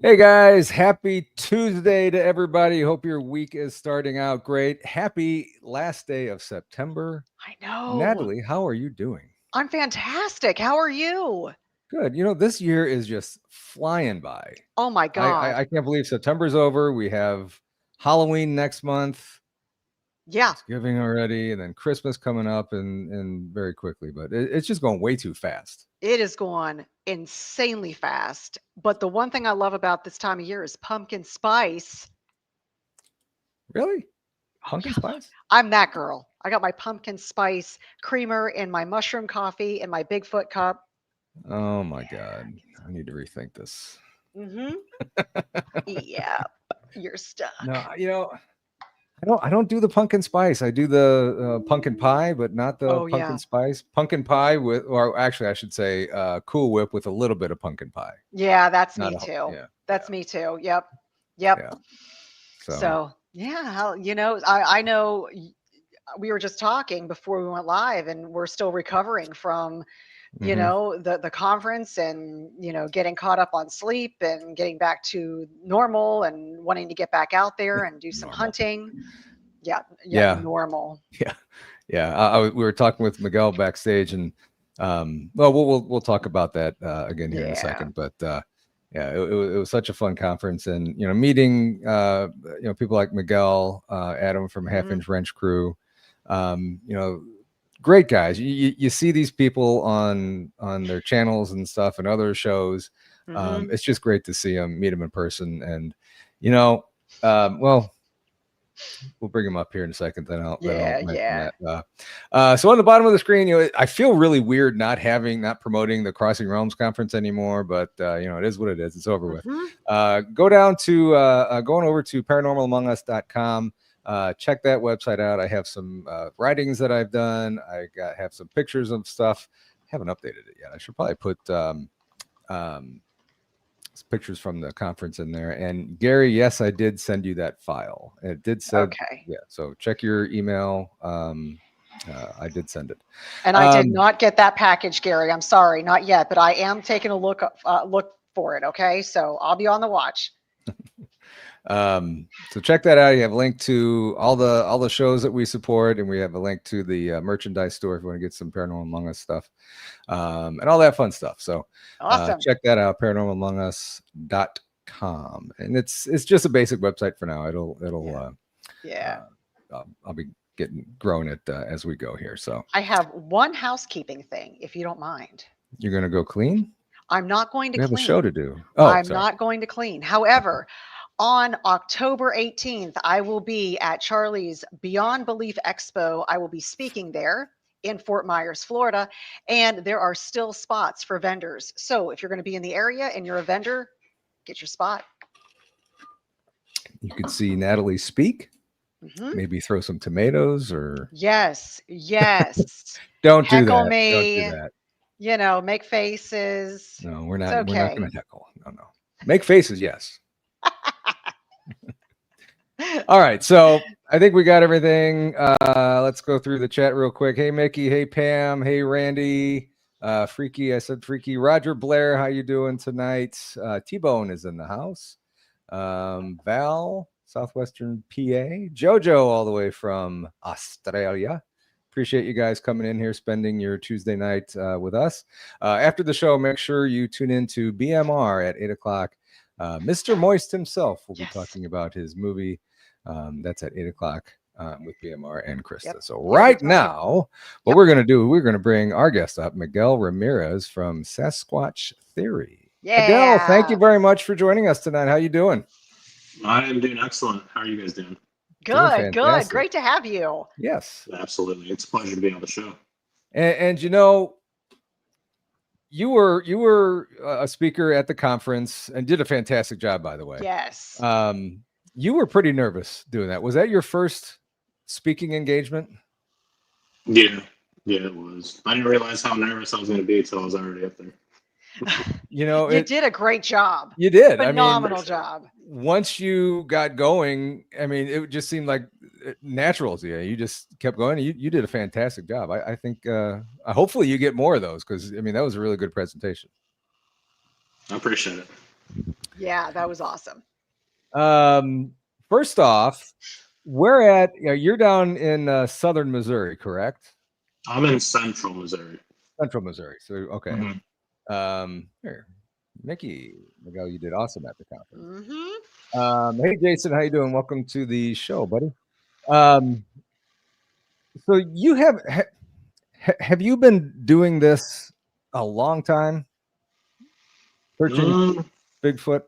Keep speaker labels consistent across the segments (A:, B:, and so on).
A: Hey guys, happy Tuesday to everybody. Hope your week is starting out great. Happy last day of September.
B: I know.
A: Natalie, how are you doing?
B: I'm fantastic. How are you?
A: Good. This year is just flying by.
B: Oh my
A: I, I,
B: God.
A: I can't believe September's over. We have Halloween next month,
B: Yeah,
A: Thanksgiving already, and then Christmas coming up and very quickly. But it's just going way too fast.
B: it is going insanely fast. But the one thing I love about this time of year is pumpkin spice.
A: Really?
B: Oh
A: Pumpkin
B: yeah,
A: spice?
B: I'm that girl. I got my pumpkin spice creamer and my mushroom coffee and my Bigfoot cup.
A: Oh my God. I need to rethink this.
B: Mm-hmm. Yeah, you're stuck.
A: No, I don't do the pumpkin spice. I do the pumpkin pie, but not the
B: Oh
A: pumpkin
B: yeah.
A: spice. Pumpkin pie with, or actually, I should say, Cool Whip with a little bit of pumpkin pie.
B: Yeah, that's
A: Not
B: me
A: a
B: too.
A: yeah,
B: That's me too. Yep. Yep.
A: yeah. So,
B: So yeah, I know we were just talking before we went live and we're still recovering from
A: hmm
B: the conference and getting caught up on sleep and getting back to normal and wanting to get back out there and do some
A: normal.
B: hunting. Yeah, yeah,
A: Yeah,
B: normal.
A: yeah, yeah. We were talking with Miguel backstage, and well, we'll talk about that again here in a
B: Yeah.
A: second. But yeah, it was such a fun conference, and meeting people like Miguel, Adam from Half
B: Hmm.
A: Inch Wrench Crew, great guys. You see these people on their channels and stuff and other shows.
B: Hmm.
A: It's just great to see them, meet them in person, and you know, well, we'll bring them up here in a second. Then I'll
B: Yeah,
A: mention
B: yeah.
A: that. So on the bottom of the screen, I feel really weird not promoting the Crossing Realms conference anymore, but it is what it is. It's over with.
B: Hmm.
A: Go down to going over to paranormalamongus.com. Check that website out. I have some writings that I've done. Have some pictures of stuff. I haven't updated it yet. I should probably put um, pictures from the conference in there. And Gary, yes, I did send you that file. It did said,
B: Okay.
A: yeah. So check your email. I did send it.
B: And I did
A: Um,
B: not get that package, Gary. I'm sorry, not yet, but I am taking a look for it. Okay, so I'll be on the watch.
A: so check that out. You have a link to all the shows that we support, and we have a link to the merchandise store if you want to get some Paranormal Among Us stuff, and all that fun stuff. So
B: Awesome.
A: check that out, paranormalamongus.com. And it's just a basic website for now. It'll
B: Yeah. Yeah.
A: I'll be getting growing it as we go here. So
B: I have one housekeeping thing, if you don't mind.
A: you're gonna go clean?
B: I'm not going to
A: We have a show
B: clean.
A: to do. Oh,
B: I'm
A: sorry.
B: not going to clean. However, on October 18th, I will be at Charlie's Beyond Belief Expo. I will be speaking there in Fort Myers, Florida, and there are still spots for vendors. So if you're going to be in the area and you're a vendor, get your spot.
A: You could see Natalie speak.
B: Hmm.
A: Maybe throw some tomatoes or
B: Yes, yes.
A: don't do
B: Heckle
A: that. Don't do
B: me,
A: that.
B: make faces.
A: No, we're
B: It's
A: not. We're not
B: okay.
A: going to heckle. No, no. Make faces, yes. All right. So I think we got everything. Let's go through the chat real quick. Hey, Mickey. Hey, Pam. Hey, Randy. Freaky. I said Freaky. Roger Blair. How you doing tonight? T-Bone is in the house. Val, Southwestern PA. Jojo, all the way from Australia. Appreciate you guys coming in here, spending your Tuesday night with us. After the show, make sure you tune in to BMR at 8 o'clock. Mr. Moist himself will be
B: Yes.
A: talking about his movie. That's at 8 o'clock with BMR and
B: Yep.
A: Krista. So
B: He'll be
A: right
B: talking.
A: now, what
B: Yep.
A: we're going to do, we're going to bring our guest up, Miguel Ramirez from Sasquatch Theory. Miguel, thank you
B: Yeah.
A: very much for joining us tonight. How you doing?
C: I am doing excellent. How are you guys doing?
A: Doing
B: Good, good.
A: fantastic.
B: Great to have you.
A: Yes.
C: Absolutely. It's a pleasure to be on the show.
A: And you were a speaker at the conference and did a fantastic job, by the way.
B: Yes.
A: You were pretty nervous doing that. Was that your first speaking engagement?
C: Yeah. Yeah, it was. I didn't realize how nervous I was going to be until I was already up there.
B: You did a great job.
A: You did. I mean,
B: Phenomenal job.
A: once you got going, I mean, it just seemed like natural to you. You just kept going. You did a fantastic job. I think hopefully you get more of those because I mean that was a really good presentation.
C: I appreciate it.
B: Yeah, that was awesome.
A: First off, you're down in southern Missouri, correct?
C: I'm in central Missouri.
A: Central Missouri. So okay. Here, Miguel, you did awesome at the conference. Hey, Jason, how you doing? Welcome to the show, buddy. So you have you been doing this a long time? Searching Bigfoot?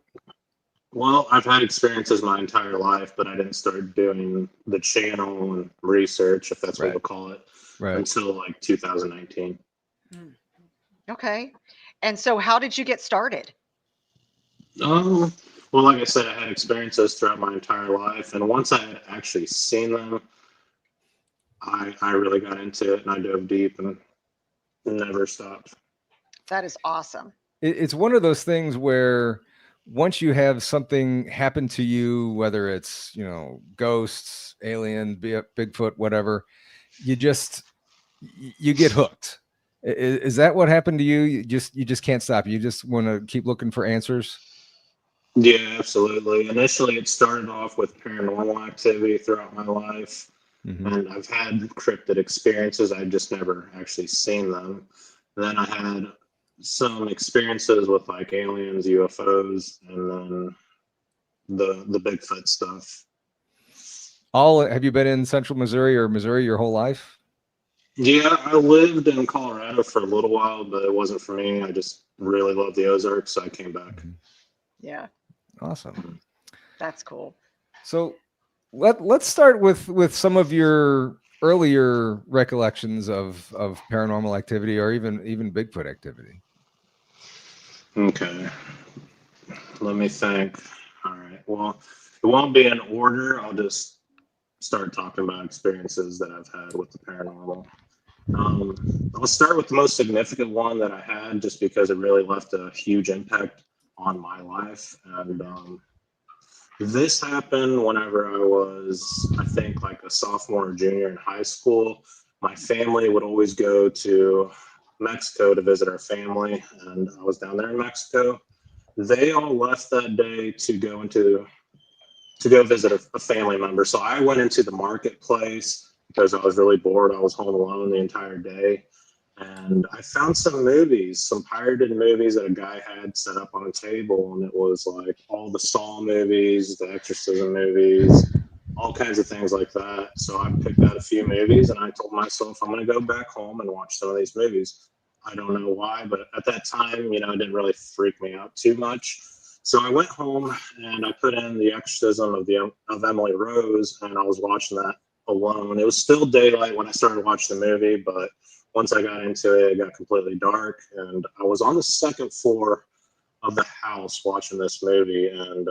C: Well, I've had experiences my entire life, but I didn't start doing the channel and research, if that's what you call it, until like 2019.
B: Okay. And so how did you get started?
C: Well, like I said, I had experiences throughout my entire life, and once I had actually seen them, I really got into it, and I dove deep and never stopped.
B: That is awesome.
A: It's one of those things where once you have something happen to you, whether it's, ghosts, alien, Bigfoot, whatever, you get hooked. Is that what happened to you? You just can't stop. You just want to keep looking for answers.
C: Yeah, absolutely. Initially, it started off with paranormal activity throughout my life, and I've had cryptid experiences. I just never actually seen them. Then I had some experiences with like aliens, UFOs, and then the Bigfoot stuff.
A: Have you been in central Missouri or Missouri your whole life?
C: Yeah, I lived in Colorado for a little while, but it wasn't for me. I just really love the Ozarks, so I came back.
B: Yeah.
A: Awesome.
B: That's cool.
A: So let's start with some of your earlier recollections of paranormal activity or even Bigfoot activity.
C: Okay. Let me think. All right. Well, it won't be in order. I'll just start talking about experiences that I've had with the paranormal. I'll start with the most significant one that I had just because it really left a huge impact on my life. And this happened whenever I was, I think, like a sophomore or junior in high school. My family would always go to Mexico to visit our family, and I was down there in Mexico. They all left that day to go visit a family member. So I went into the marketplace because I was really bored. I was home alone the entire day. And I found some movies, some pirated movies that a guy had set up on a table. And it was like all the Saw movies, the Exorcism movies, all kinds of things like that. So I picked out a few movies and I told myself, I'm going to go back home and watch some of these movies. I don't know why, but at that time, it didn't really freak me out too much. So I went home and I put in The Exorcism of Emily Rose, and I was watching that alone. It was still daylight when I started watching the movie, but once I got into it, it got completely dark. And I was on the second floor of the house watching this movie, and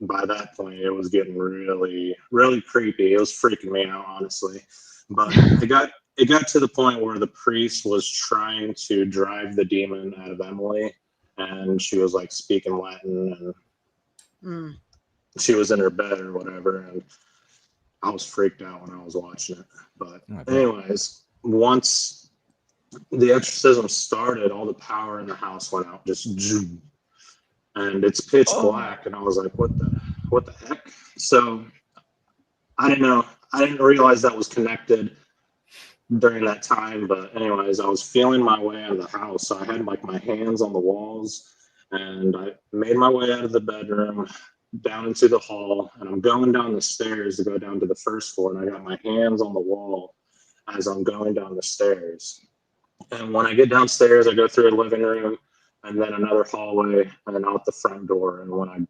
C: by that point, it was getting really, really creepy. It was freaking me out, honestly. But it got to the point where the priest was trying to drive the demon out of Emily, and she was like speaking Latin, and she was in her bed or whatever, and I was freaked out when I was watching it. But anyways, once the exorcism started, all the power in the house went out, just zoom, and it's pitch black, and I was like, what the heck? So I didn't realize that was connected during that time. But anyways, I was feeling my way out of the house. So I had like my hands on the walls, and I made my way out of the bedroom down into the hall, and I'm going down the stairs to go down to the first floor, and I got my hands on the wall as I'm going down the stairs. And when I get downstairs, I go through a living room and then another hallway and then out the front door. And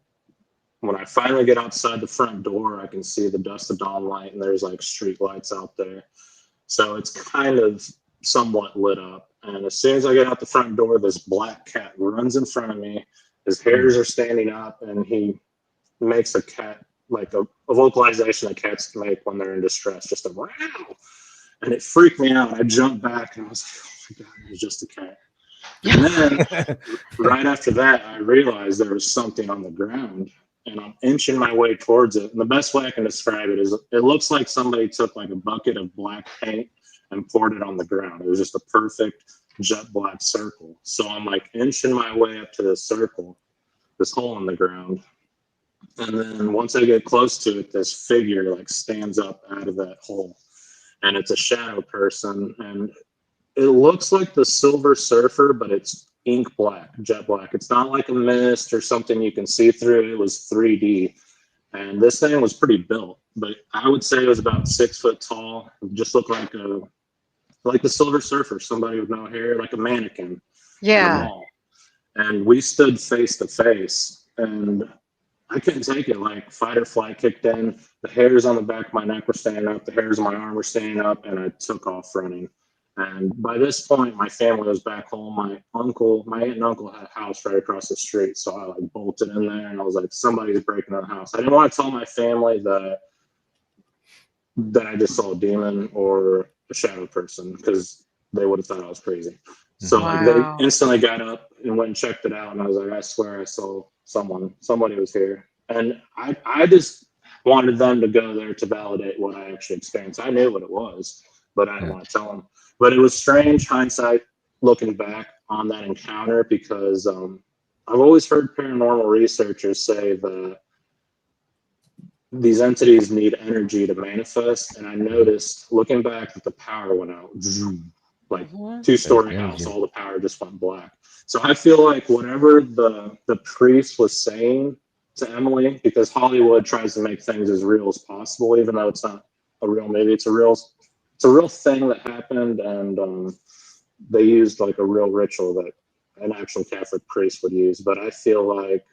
C: when I finally get outside the front door, I can see the dusk of dawn light, and there's like street lights out there. So it's kind of somewhat lit up. And as soon as I get out the front door, this black cat runs in front of me. His hairs are standing up, and he makes a cat, like a vocalization that cats make when they're in distress, just a wow. And it freaked me out. I jumped back, and I was like, oh my God, it was just a cat. And then right after that, I realized there was something on the ground, and I'm inching my way towards it. And the best way I can describe it is it looks like somebody took like a bucket of black paint and poured it on the ground. It was just a perfect jet black circle. So I'm like inching my way up to this circle. this hole in the ground. And then once I get close to it, this figure like stands up out of that hole, and it's a shadow person, and it looks like the Silver Surfer, but it's ink black, jet black. It's not like a mist or something you can see through. It was 3D, and this thing was pretty built, but I would say it was about 6 foot tall. It just looked like the Silver Surfer, somebody with no hair, like a mannequin.
B: Yeah.
C: And we stood face to face, and I couldn't take it. Like, fight or flight kicked in. The hairs on the back of my neck were standing up. The hairs on my arm were standing up, and I took off running. And by this point, my family was back home. My aunt and uncle had a house right across the street. So I like bolted in there, and I was like, somebody's breaking in the house. I didn't want to tell my family that I just saw a demon or a shadow person, because they would have thought I was crazy. So like, they instantly got up and went and checked it out, and I was like, I swear I saw somebody was here. And I just wanted them to go there to validate what I actually experienced. I knew what it was, but I didn't want to tell them. But it was strange hindsight looking back on that encounter, because I've always heard paranormal researchers say that these entities need energy to manifest, and I noticed looking back that the power went out. Like, 2-story house, all the power just went black. So I feel like whatever the priest was saying to Emily, because Hollywood tries to make things as real as possible, even though it's not a real movie, it's a real thing that happened, and they used like a real ritual that an actual Catholic priest would use. But I feel like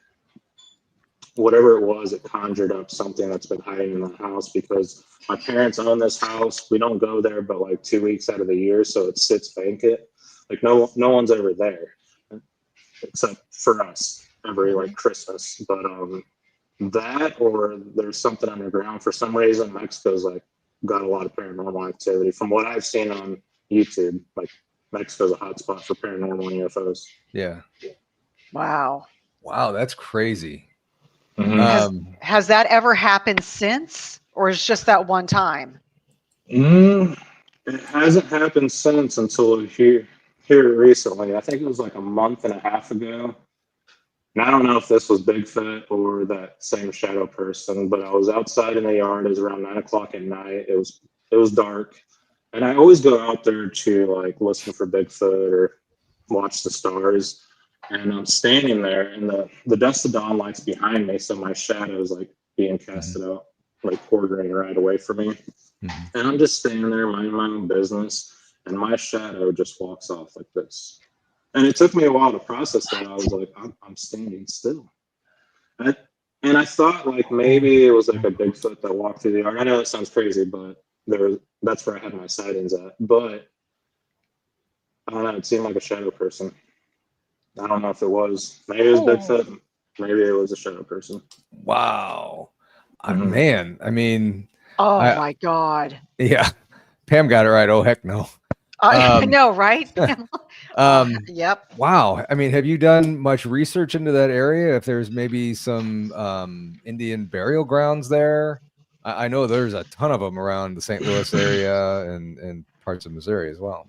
C: whatever it was, it conjured up something that's been hiding in the house, because my parents own this house. We don't go there but like 2 weeks out of the year, so it sits vacant. Like, no one's ever there except for us every like Christmas. But that, or there's something underground. For some reason, Mexico's like got a lot of paranormal activity from what I've seen on YouTube. Like, Mexico's a hotspot for paranormal and UFOs.
A: Yeah.
B: Wow.
A: That's crazy.
B: Has that ever happened since, or is just that one time?
C: It hasn't happened since until here recently. I think it was like a month and a half ago. And I don't know if this was Bigfoot or that same shadow person, but I was outside in the yard. It was around 9 o'clock at night. It was dark, and I always go out there to like listen for Bigfoot or watch the stars. And I'm standing there, and the dust of dawn light's behind me, so my shadow is like being casted out, like quartering right away from me. And I'm just standing there minding my own business, and my shadow just walks off like this. And it took me a while to process that. I was like, I'm standing still. And I thought like maybe it was like a Bigfoot that walked through the yard. I know it sounds crazy, but that's where I had my sightings at. But I don't know, it seemed like a shadow person. I don't know if it was. Maybe it was Bigfoot. Maybe it was a shadow person.
A: Wow. Man, I mean.
B: My God.
A: Yeah. Pam got it right. Oh, heck no.
B: I know, right? Yep.
A: Wow. I mean, have you done much research into that area? If there's maybe some Indian burial grounds there? I know there's a ton of them around the St. Louis area and parts of Missouri as well.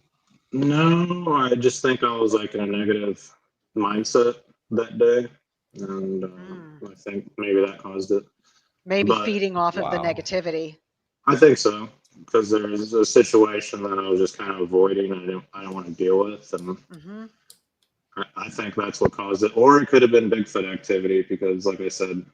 C: No, I just think I was like in a negative mindset that day, and I think maybe that caused it.
B: Maybe feeding off of the negativity.
C: I think so, because there was a situation that I was just kind of avoiding. I don't want to deal with, and I think that's what caused it. Or it could have been Bigfoot activity, because, like I said,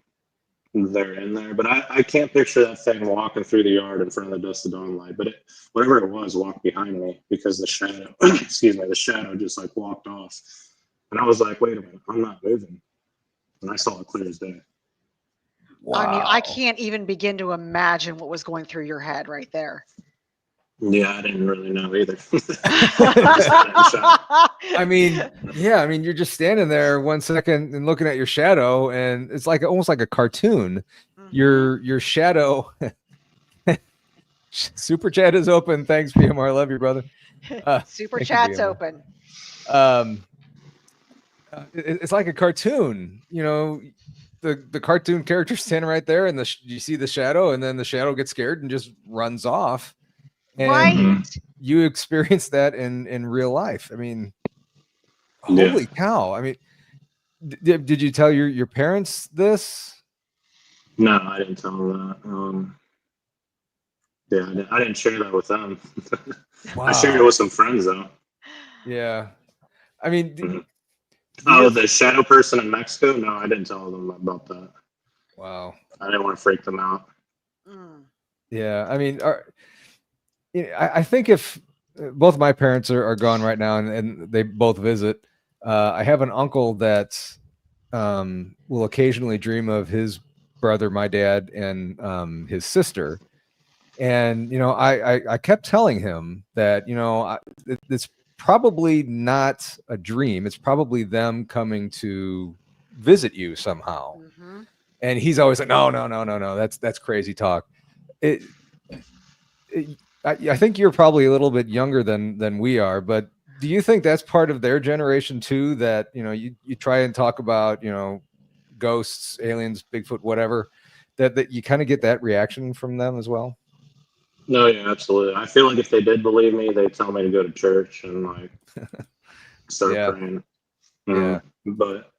C: they're in there. But I can't picture that thing walking through the yard in front of the dust of dawn light. But whatever it was walked behind me, because the shadow, the shadow just like walked off. And I was like, wait a minute, I'm not moving. And I saw it clear as day.
B: Wow. I mean, I can't even begin to imagine what was going through your head right there.
C: Yeah, I didn't really know either.
A: I mean, you're just standing there 1 second and looking at your shadow, and it's like almost like a cartoon. Your shadow. Super chat is open. Thanks, PMR. Love you, brother.
B: Super chat's open.
A: It's like a cartoon, you know. The cartoon character standing right there, and you see the shadow, and then the shadow gets scared and just runs off. And you experience that in real life. I mean, holy cow! I mean, Did you tell your parents this?
C: No, I didn't tell them that. Yeah, I didn't share that with them.
A: Wow.
C: I shared it with some friends though.
A: Yeah, I mean,
C: The shadow person in Mexico? No, I didn't tell them about that.
A: wow.
C: I didn't want to freak them out.
A: Yeah, I mean, I think if both my parents are gone right now and they both visit, I have an uncle that will occasionally dream of his brother, my dad, and his sister. And, I kept telling him that, it's probably not a dream. It's probably them coming to visit you somehow.
B: Mm-hmm.
A: And he's always like, no, that's crazy talk. I think you're probably a little bit younger than we are, but do you think that's part of their generation too? That, you try and talk about, ghosts, aliens, Bigfoot, whatever, that you kind of get that reaction from them as well?
C: No, yeah, absolutely. I feel like if they did believe me, they'd tell me to go to church and like start praying.
A: Yeah.
C: But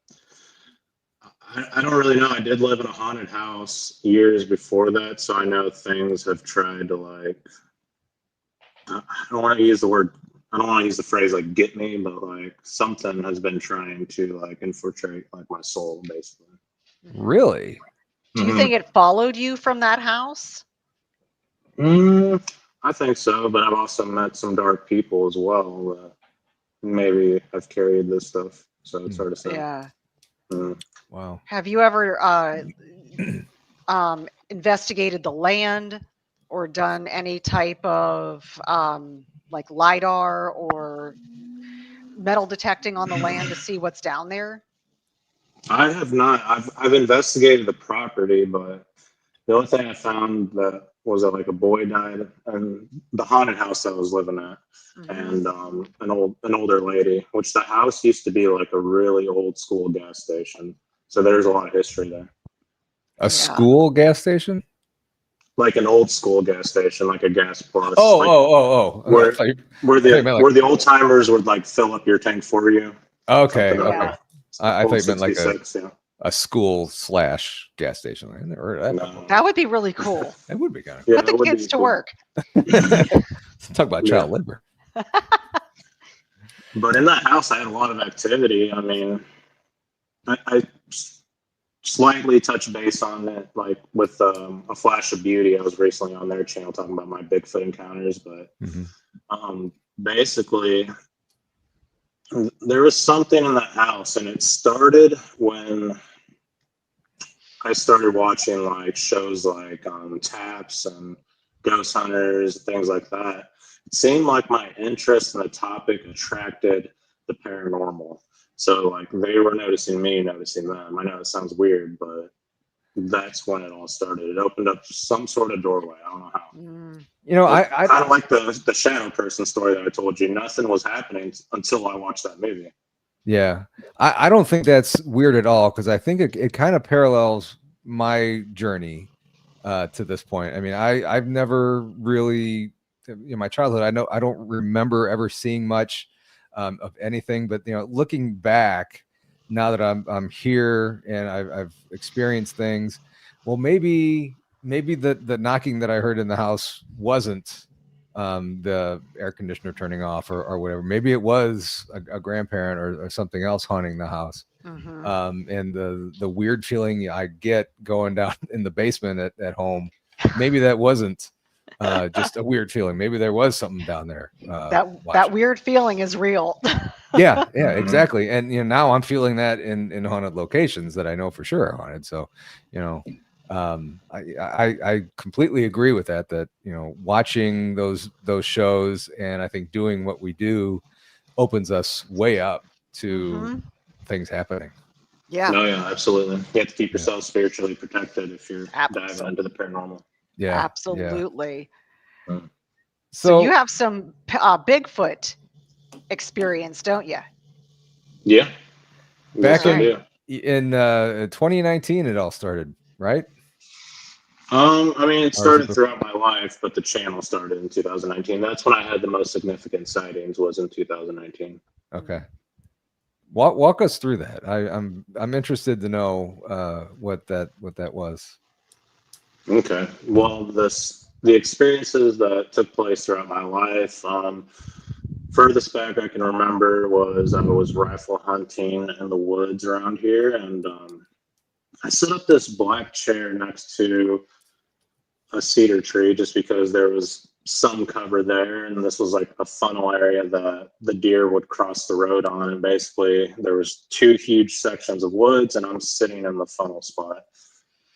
C: I don't really know. I did live in a haunted house years before that, so I know things have tried to like. I don't want to use the phrase like get me, but like something has been trying to like infiltrate like my soul, basically.
A: Really?
B: Do you think it followed you from that house?
C: I think so, but I've also met some dark people as well that maybe have carried this stuff, so it's hard to say.
B: Yeah.
A: Wow.
B: Have you ever investigated the land or done any type of like LiDAR or metal detecting on the land to see what's down there?
C: I have not. I've investigated the property, but the only thing I found that was that like a boy died in the haunted house I was living at, and an older lady. Which the house used to be like a really old school gas station, so there's a lot of history there.
A: A school gas station?
C: Like an old school gas station, like a gas plus.
A: Oh.
C: Where the old timers would like fill up your tank for you.
A: Okay.
B: Yeah.
A: I thought you meant like
C: yeah.
A: a school / gas station. I never heard of that.
C: No.
B: That would be really cool.
A: That would be kind of
C: Yeah,
B: Put the kids to work.
A: Talk about child labor.
C: But in that house, I had a lot of activity. I mean, I slightly touched base on it, like with a Flash of Beauty. I was recently on their channel talking about my Bigfoot encounters, but basically, there was something in that house, and it started when I started watching like shows like Taps and Ghost Hunters, things like that. It seemed like my interest in the topic attracted the paranormal. So like they were noticing me, noticing them. I know it sounds weird, but that's when it all started. It opened up some sort of doorway. I don't know how.
A: I
C: kind of like the shadow person story that I told you. Nothing was happening until I watched that movie.
A: Yeah, I don't think that's weird at all, because I think it kind of parallels my journey to this point. I mean, I've never really, in my childhood, I don't remember ever seeing much of anything, but looking back now that I'm here and I've experienced things, well, maybe the knocking that I heard in the house wasn't the air conditioner turning off or whatever. Maybe it was a grandparent or something else haunting the house. And the weird feeling I get going down in the basement at home, maybe that wasn't just a weird feeling. Maybe there was something down there.
B: That weird feeling is real.
A: yeah, exactly. And now I'm feeling that in haunted locations that I know for sure are haunted. So, I completely agree with that, watching those shows, and I think doing what we do opens us way up to things happening.
B: Yeah.
C: No, yeah, absolutely. You have to keep yourself spiritually protected if you're diving into the paranormal.
A: Yeah,
B: absolutely.
C: Yeah.
B: So you have some Bigfoot experience, don't you?
C: Yeah.
A: Back
C: yes,
A: in 2019, it all started, right?
C: I mean, it started throughout my life, but the channel started in 2019. That's when I had the most significant sightings, was in 2019.
A: Okay. Walk us through that. I'm interested to know what that was.
C: Okay. Well, the experiences that took place throughout my life, furthest back I can remember was I was rifle hunting in the woods around here, and I set up this black chair next to a cedar tree just because there was some cover there, and this was like a funnel area that the deer would cross the road on, and basically there was two huge sections of woods, and I'm sitting in the funnel spot.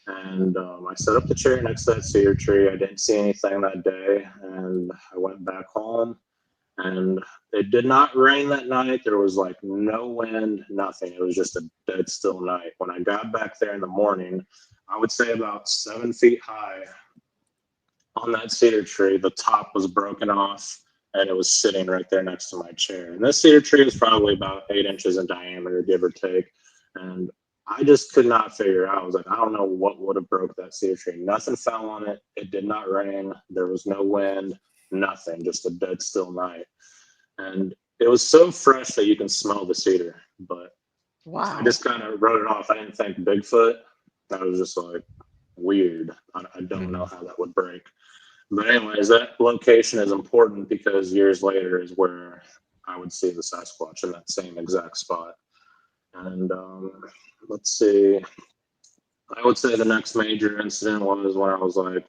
C: And I set up the chair next to that cedar tree. I didn't see anything that day, and I went back home. And it did not rain that night. There was like no wind, nothing. It was just a dead still night. When I got back there in the morning, I would say about 7 feet high on that cedar tree, the top was broken off and it was sitting right there next to my chair. And this cedar tree was probably about 8 inches in diameter, give or take. And I just could not figure out. I was like, I don't know what would have broke that cedar tree. Nothing fell on it. It did not rain. There was no wind, nothing, just a dead still night. And it was so fresh that you can smell the cedar. But
B: Wow.
C: I just kind of wrote it off. I didn't think Bigfoot. That was just like weird. I don't know how that would break. But anyways, that location is important because years later is where I would see the Sasquatch in that same exact spot. And let's see. I would say the next major incident was when I was like,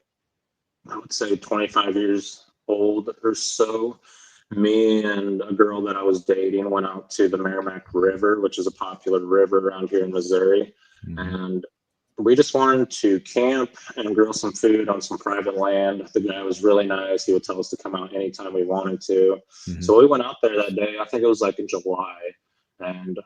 C: I would say 25 years old or so. Me and a girl that I was dating went out to the Merrimack River, which is a popular river around here in Missouri. And we just wanted to camp and grill some food on some private land. The guy was really nice. He would tell us to come out anytime we wanted to. So we went out there that day. I think it was like in July. And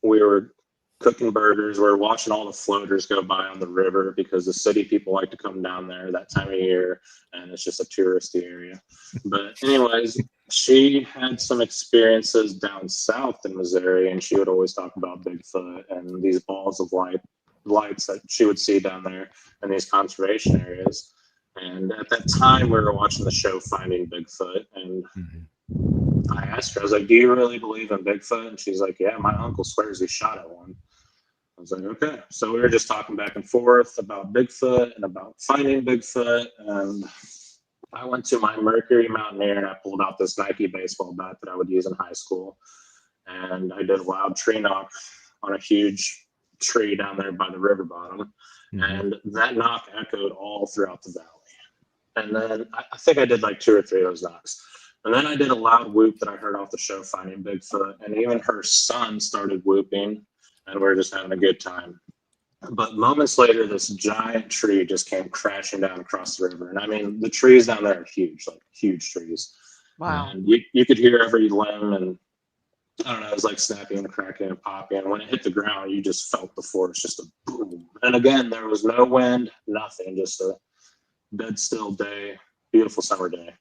C: we were cooking burgers. We were watching all the floaters go by on the river because the city people like to come down there that time of year, and it's just a touristy area. But anyways, she had some experiences down south in Missouri, and she would always talk about Bigfoot and these balls of lights that she would see down there in these conservation areas. And at that time, we were watching the show Finding Bigfoot, and I asked her, I was like, do you really believe in Bigfoot? And she's like, yeah, my uncle swears he shot at one. I was like, okay. So we were just talking back and forth about Bigfoot and about finding Bigfoot. And I went to my Mercury Mountaineer and I pulled out this Nike baseball bat that I would use in high school. And I did a loud tree knock on a huge tree down there by the river bottom. And that knock echoed all throughout the valley. And then I think I did like 2 or 3 of those knocks. And then I did a loud whoop that I heard off the show Finding Bigfoot. And even her son started whooping. And we were just having a good time. But moments later, this giant tree just came crashing down across the river. And I mean, the trees down there are huge, like huge trees.
B: Wow.
C: And you could hear every limb, and I don't know, it was like snapping and cracking and popping. And when it hit the ground, you just felt the force, just a boom. And again, there was no wind, nothing, just a dead still day, beautiful summer day.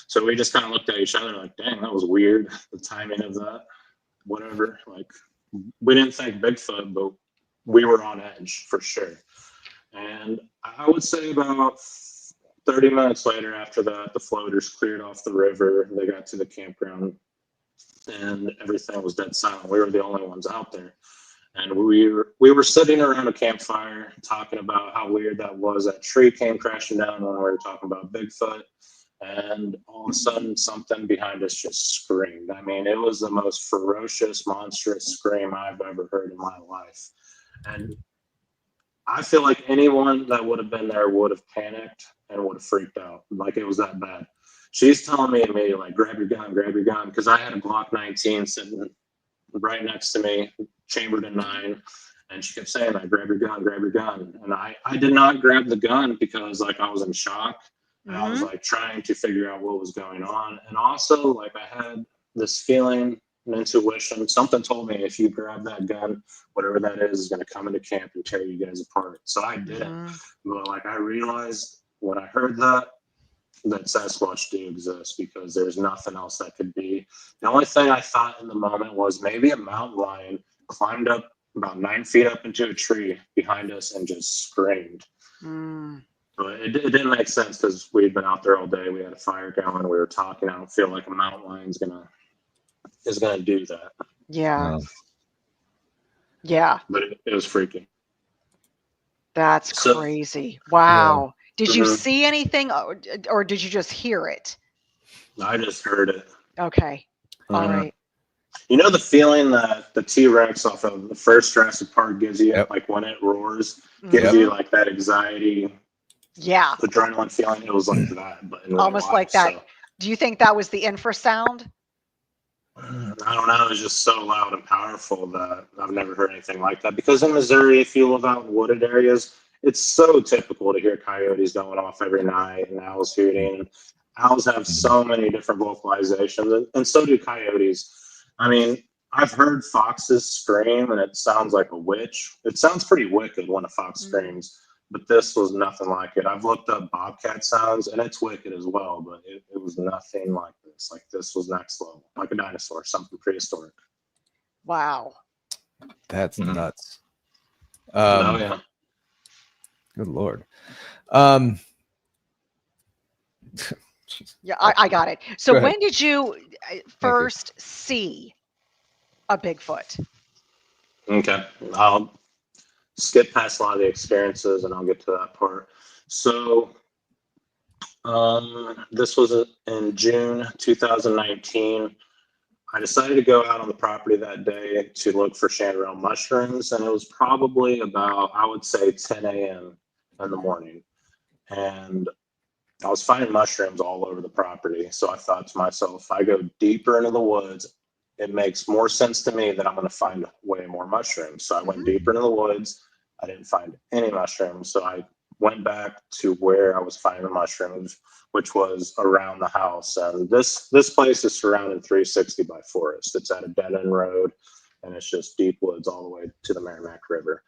C: So we just kind of looked at each other like, dang, that was weird, the timing of that, whatever. Like, we didn't think Bigfoot, but we were on edge for sure. And I would say about 30 minutes later after that, the floaters cleared off the river. They got to the campground and everything was dead silent. We were the only ones out there. And we were sitting around a campfire talking about how weird that was. That tree came crashing down when we were talking about Bigfoot. And all of a sudden, something behind us just screamed. I mean, it was the most ferocious, monstrous scream I've ever heard in my life. And I feel like anyone that would have been there would have panicked and would have freaked out. Like, it was that bad. She's telling me immediately, like, grab your gun, because I had a Glock 19 sitting right next to me, chambered in 9. And she kept saying, like, grab your gun. And I did not grab the gun because, like, I was in shock. And I was like trying to figure out what was going on. And also, like, I had this feeling, an intuition. Something told me if you grab that gun, whatever that is going to come into camp and tear you guys apart. So I did. But like, I realized when I heard that Sasquatch do exist, because there's nothing else that could be. The only thing I thought in the moment was maybe a mountain lion climbed up about 9 feet up into a tree behind us and just screamed. But it didn't make sense because we'd been out there all day. We had a fire going. We were talking. I don't feel like a mountain lion is gonna do that.
B: Yeah.
A: No.
B: Yeah.
C: But it was freaky.
B: That's
C: So,
B: crazy. Wow. Did you
C: Mhm.
B: see anything or did you just hear it?
C: I just heard it.
B: Okay. All
C: Mhm.
B: right.
C: You know the feeling that the T-Rex off of the first Jurassic Park gives you,
A: Yep.
C: like when it roars, gives
A: Yep.
C: you like that anxiety,
B: Yeah.
C: adrenaline feeling. It was like that, but in real
B: Almost
C: life.
B: like that.
C: So
B: Do you think that was the infrasound?
C: I don't know. It was just so loud and powerful that I've never heard anything like that. Because in Missouri, if you live out in wooded areas, it's so typical to hear coyotes going off every night and owls hooting. Owls have so many different vocalizations, and so do coyotes. I mean, I've heard foxes scream, and it sounds like a witch. It sounds pretty wicked when a fox screams, but this was nothing like it. I've looked up bobcat sounds, and it's wicked as well, but it was nothing like this. Like, this was next level, like a dinosaur, something prehistoric.
B: Wow.
A: That's
C: Mhm.
A: nuts.
C: Oh, yeah.
A: Good Lord.
B: Yeah, I got it. So
A: Go ahead.
B: when did you first see a Bigfoot?
C: Okay. I'll skip past a lot of the experiences and I'll get to that part. So, this was in June 2019. I decided to go out on the property that day to look for chanterelle mushrooms, and it was probably about, I would say, 10 a.m. in the morning. And I was finding mushrooms all over the property. So I thought to myself, if I go deeper into the woods, it makes more sense to me that I'm going to find way more mushrooms. So I went deeper into the woods. I didn't find any mushrooms. So I went back to where I was finding the mushrooms, which was around the house. And this place is surrounded 360 by forest. It's at a dead end road, and it's just deep woods all the way to the Merrimack River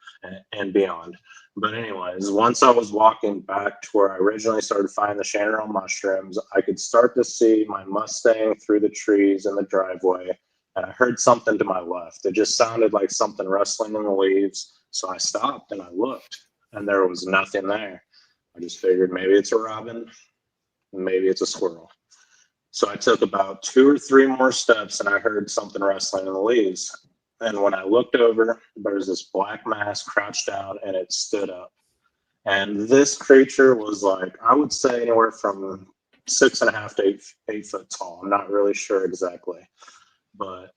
C: and beyond. But anyways, once I was walking back to where I originally started finding the chanterelle mushrooms, I could start to see my Mustang through the trees in the driveway, and I heard something to my left. It just sounded like something rustling in the leaves. So I stopped and I looked, and there was nothing there. I just figured maybe it's a robin, maybe it's a squirrel. So I took about 2 or 3 more steps, and I heard something rustling in the leaves. And when I looked over, there was this black mass crouched down, and it stood up. And this creature was like, I would say anywhere from 6.5 to 8 foot tall. I'm not really sure exactly, but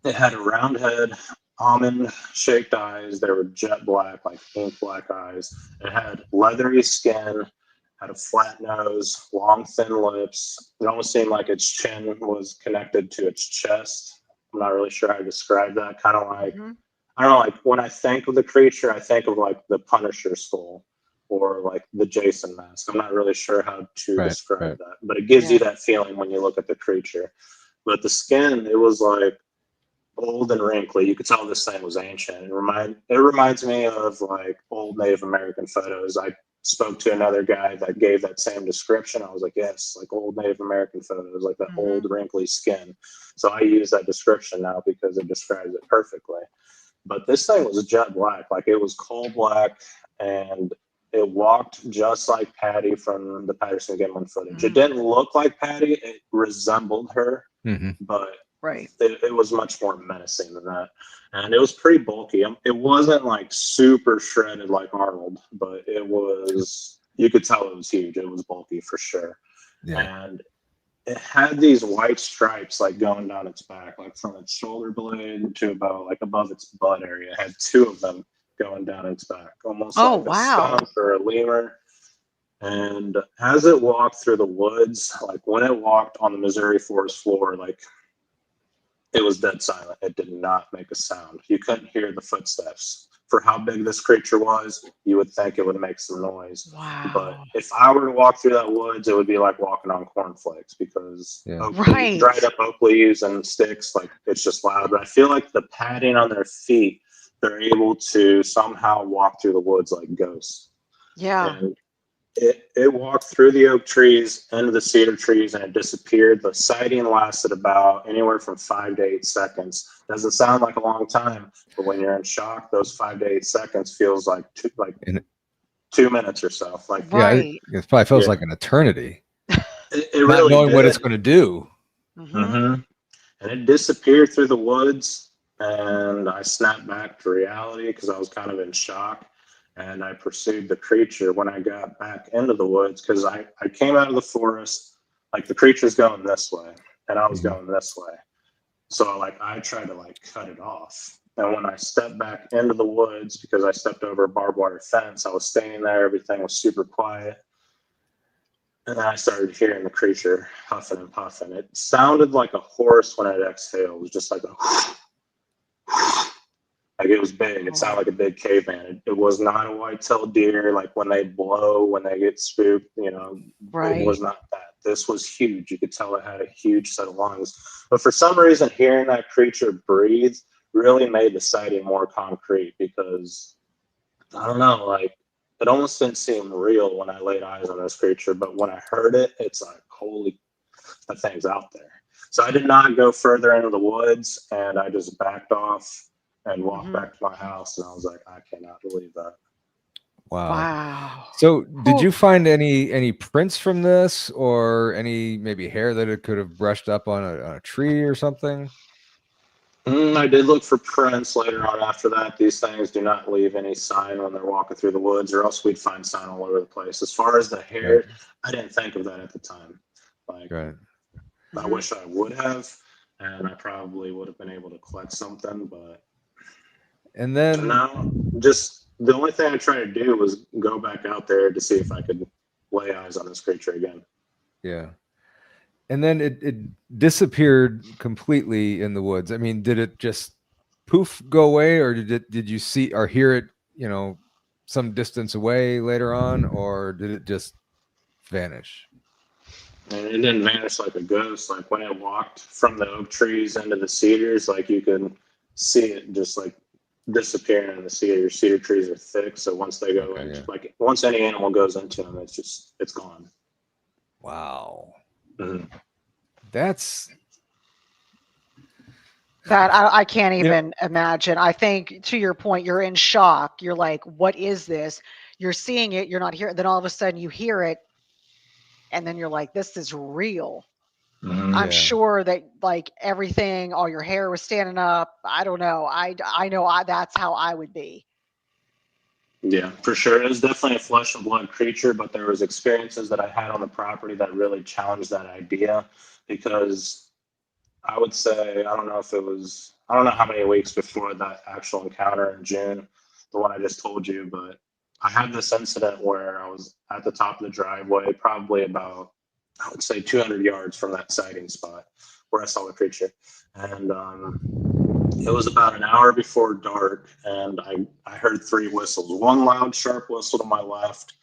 C: it had a round head, almond-shaped eyes. They were jet black, like ink black eyes. It had leathery skin, had a flat nose, long, thin lips. It almost seemed like its chin was connected to its chest. I'm not really sure how to describe that. Kind of like, I don't know, like when I think of the creature, I think of like the Punisher skull or like the Jason mask. I'm not really sure how to describe that, but it gives you that feeling when you look at the creature. But the skin, it was like old and wrinkly. You could tell this thing was ancient. It reminds me of like old Native American photos. I spoke to another guy that gave that same description. I was like, yes, like old Native American photos, like that old wrinkly skin. So I use that description now because it describes it perfectly. But this thing was jet black, like it was coal black, and it walked just like Patty from the Patterson Gimlin footage. It didn't look like Patty; it resembled her, but it was much more menacing than that. And it was pretty bulky. It wasn't like super shredded like Arnold, but it was. You could tell it was huge. It was bulky for sure, and it had these white stripes like going down its back, like from its shoulder blade to about like above its butt area. It had 2 of them going down its back, almost like a skunk or a lemur. And as it walked through the woods, like when it walked on the Missouri forest floor, like it was dead silent. It did not make a sound. You couldn't hear the footsteps. For how big this creature was, you would think it would make some noise.
B: Wow.
C: But if I were to walk through that woods, it would be like walking on cornflakes because dried up oak leaves and sticks, like it's just loud. But I feel like the padding on their feet, they're able to somehow walk through the woods like ghosts.
B: Yeah.
C: And it walked through the oak trees into the cedar trees and it disappeared. The sighting lasted about anywhere from 5 to 8 seconds. Doesn't sound like a long time, but when you're in shock, those 5 to 8 seconds feels like 2 minutes or so. Like
A: it probably feels like an eternity.
C: It
A: not
C: really
A: knowing
C: did.
A: what it's going to do.
C: Mm-hmm. and it disappeared through the woods. And I snapped back to reality because I was kind of in shock. And I pursued the creature when I got back into the woods, because I came out of the forest, like the creature's going this way, and I was going this way. So like I tried to like cut it off. And when I stepped back into the woods, because I stepped over a barbed wire fence, I was standing there, everything was super quiet. And then I started hearing the creature huffing and puffing. It sounded like a horse when it exhaled. It was just like a like it was big. It sounded like a big caveman. It was not a white-tailed deer, like when they blow, when they get spooked, you know,
B: Right.
C: It was not that. This was huge. You could tell it had a huge set of lungs. But for some reason, hearing that creature breathe really made the sighting more concrete, because I don't know, like it almost didn't seem real when I laid eyes on this creature. But when I heard it, it's like, holy, that thing's out there. So I did not go further into the woods, and I just backed off and walked back to my house, and I was like, I cannot believe that.
B: Wow.
A: So did you find any prints from this, or any maybe hair that it could have brushed up on a tree or something?
C: I did look for prints later on after that. These things do not leave any sign when they're walking through the woods, or else we'd find sign all over the place. As far as the hair,
A: Right.
C: I didn't think of that at the time. Like,
A: Right.
C: I wish I would have, and I probably would have been able to collect something, but
A: And then
C: no, just the only thing I tried to do was go back out there to see if I could lay eyes on this creature again.
A: yeah. And then it disappeared completely in the woods. I mean, did it just poof go away, or did you see or hear it, you know, some distance away later on, or did it just vanish?
C: And it didn't vanish like a ghost. Like when it walked from the oak trees into the cedars, like you could see it just like disappearing in the cedars. Cedar trees are thick, so once they go in, like once any animal goes into them, it's gone.
A: Wow.
C: Mm-hmm.
A: That's
B: That I can't even imagine. I think, to your point, you're in shock. You're like, what is this? You're seeing it, you're not hearing. Then all of a sudden you hear it, and then you're like, this is real.
C: Mm-hmm.
B: I'm sure that like everything, all your hair was standing up. I don't know. I know that's how I would be.
C: Yeah, for sure. It was definitely a flesh and blood creature, but there was experiences that I had on the property that really challenged that idea, because I would say, I don't know how many weeks before that actual encounter in June, the one I just told you, but I had this incident where I was at the top of the driveway, probably about, I would say 200 yards from that sighting spot where I saw the creature. And it was about an hour before dark, and I heard three whistles. One loud, sharp whistle to my left,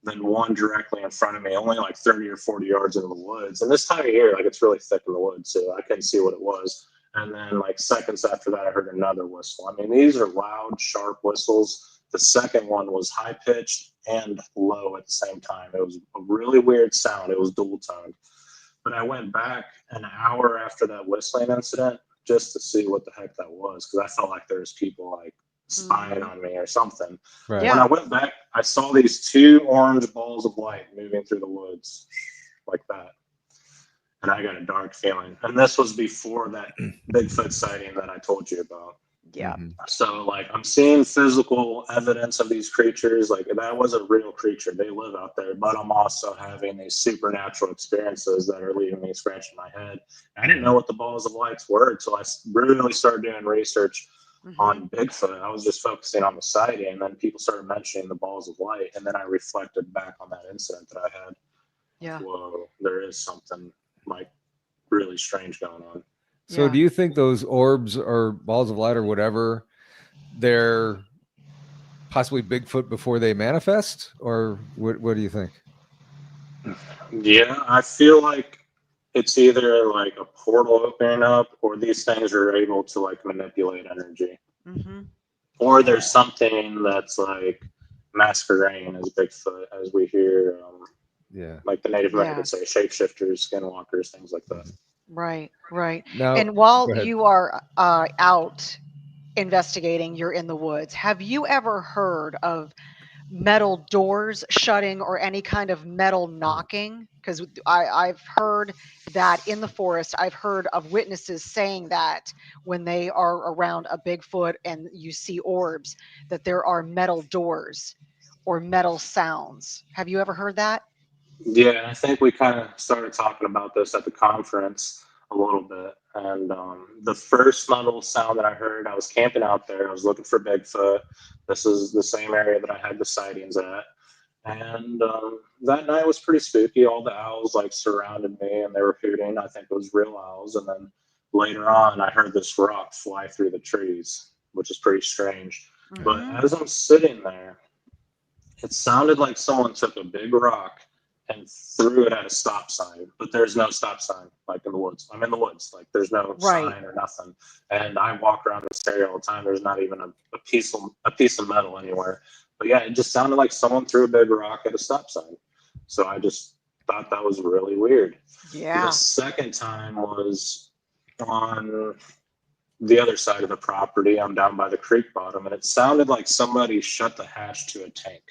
C: then one directly in front of me, only like 30 or 40 yards into the woods. And this time of year, like it's really thick in the woods, so I couldn't see what it was. And then like seconds after that, I heard another whistle. I mean, these are loud, sharp whistles. The second one was high pitched and low at the same time. It was a really weird sound. It was dual toned. But I went back an hour after that whistling incident just to see what the heck that was, because I felt like there was people like spying on me or something.
A: right.
C: When I went back, I saw these two orange balls of light moving through the woods like that. And I got a dark feeling. And this was before that Bigfoot sighting that I told you about.
B: Yeah.
C: So like I'm seeing physical evidence of these creatures. Like that was a real creature. They live out there. But I'm also having these supernatural experiences that are leaving me scratching my head. I didn't know what the balls of lights were until I really started doing research on Bigfoot. I was just focusing on the sighting, and then people started mentioning the balls of light, and then I reflected back on that incident that I had.
B: Yeah.
C: Whoa, there is something like really strange going on.
A: So do you think those orbs or balls of light or whatever, they're possibly Bigfoot before they manifest, or what do you think?
C: Yeah, I feel like it's either like a portal opening up, or these things are able to like manipulate energy. Or there's something that's like masquerading as Bigfoot, as we hear, like the Native Americans say, shapeshifters, skinwalkers, things like that.
B: Right, right.
A: Now,
B: and while you are out investigating, you're in the woods. Have you ever heard of metal doors shutting or any kind of metal knocking, because I've heard that in the forest. I've heard of witnesses saying that when they are around a Bigfoot and you see orbs, that there are metal doors or metal sounds. Have you ever heard that?
C: Yeah, I think we kind of started talking about this at the conference a little bit. And the first metal sound that I heard, I was camping out there. I was looking for Bigfoot. This is the same area that I had the sightings at. And that night was pretty spooky. All the owls like surrounded me and they were hooting. I think it was real owls. And then later on, I heard this rock fly through the trees, which is pretty strange.
B: Mhm.
C: But as I'm sitting there, it sounded like someone took a big rock and threw it at a stop sign, but there's no stop sign like in the woods. I'm in the woods, like there's no
B: Right.
C: sign or nothing. And I walk around this area all the time. There's not even a piece of metal anywhere. But yeah, it just sounded like someone threw a big rock at a stop sign. So I just thought that was really weird.
B: Yeah.
C: The second time was on the other side of the property. I'm down by the creek bottom, and it sounded like somebody shut the hatch to a tank,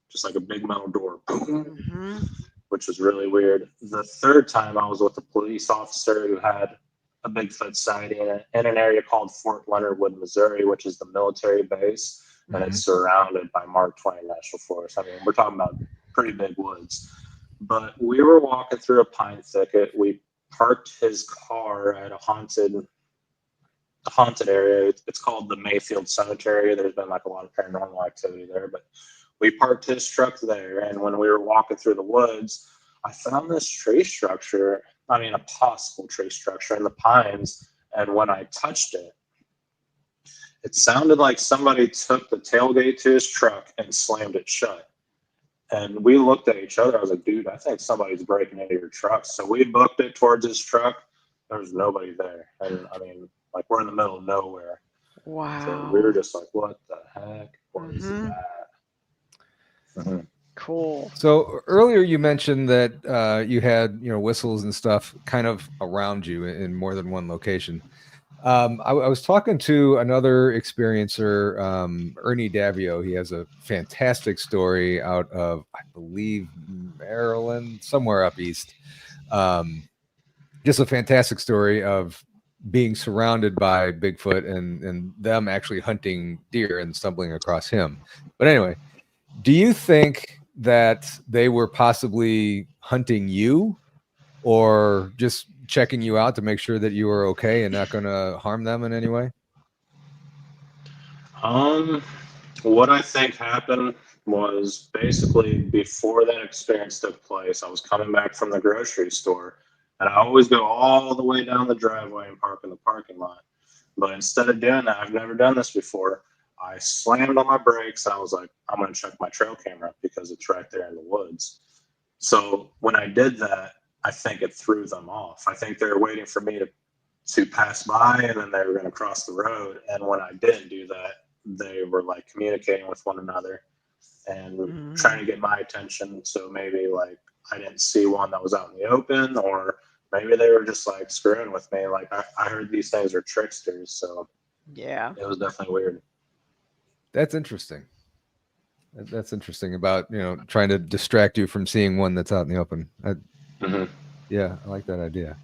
C: just like a big metal door, boom,
B: Mhm.
C: which was really weird. The third time I was with a police officer who had a Bigfoot sighting in an area called Fort Leonard Wood, Missouri, which is the military base, and it's surrounded by Mark Twain National Forest. I mean, we're talking about pretty big woods. But we were walking through a pine thicket. We parked his car at a haunted area. It's called the Mayfield Cemetery. There's been like a lot of paranormal activity there, but we parked his truck there. And when we were walking through the woods, I found this tree structure. I mean, a possible tree structure in the pines. And when I touched it, it sounded like somebody took the tailgate to his truck and slammed it shut. And we looked at each other. I was like, dude, I think somebody's breaking into your truck. So we booked it towards his truck. There was nobody there. And I mean, like we're in the middle of nowhere.
B: Wow.
C: So we were just like, what the heck was
B: Mhm.
C: that? Mhm.
B: Cool.
A: So earlier you mentioned that you had whistles and stuff kind of around you in more than one location. I was talking to another experiencer, Ernie Davio. He has a fantastic story out of, I believe, Maryland, somewhere up east. Just a fantastic story of being surrounded by Bigfoot and them actually hunting deer and stumbling across him. But anyway, do you think that they were possibly hunting you or just checking you out to make sure that you were okay and not going to harm them in any way?
C: What I think happened was basically before that experience took place, I was coming back from the grocery store, and I always go all the way down the driveway and park in the parking lot. But instead of doing that, I've never done this before. I slammed on my brakes. And I was like, I'm going to check my trail camera because it's right there in the woods. So when I did that, I think it threw them off. I think they were waiting for me to pass by, and then they were going to cross the road. And when I didn't do that, they were like communicating with one another and trying to get my attention. So maybe like I didn't see one that was out in the open, or maybe they were just like screwing with me. Like I heard these things are tricksters. So
B: Yeah.
C: it was definitely weird.
A: That's interesting. That's interesting about, trying to distract you from seeing one that's out in the open. Yeah, I like that idea.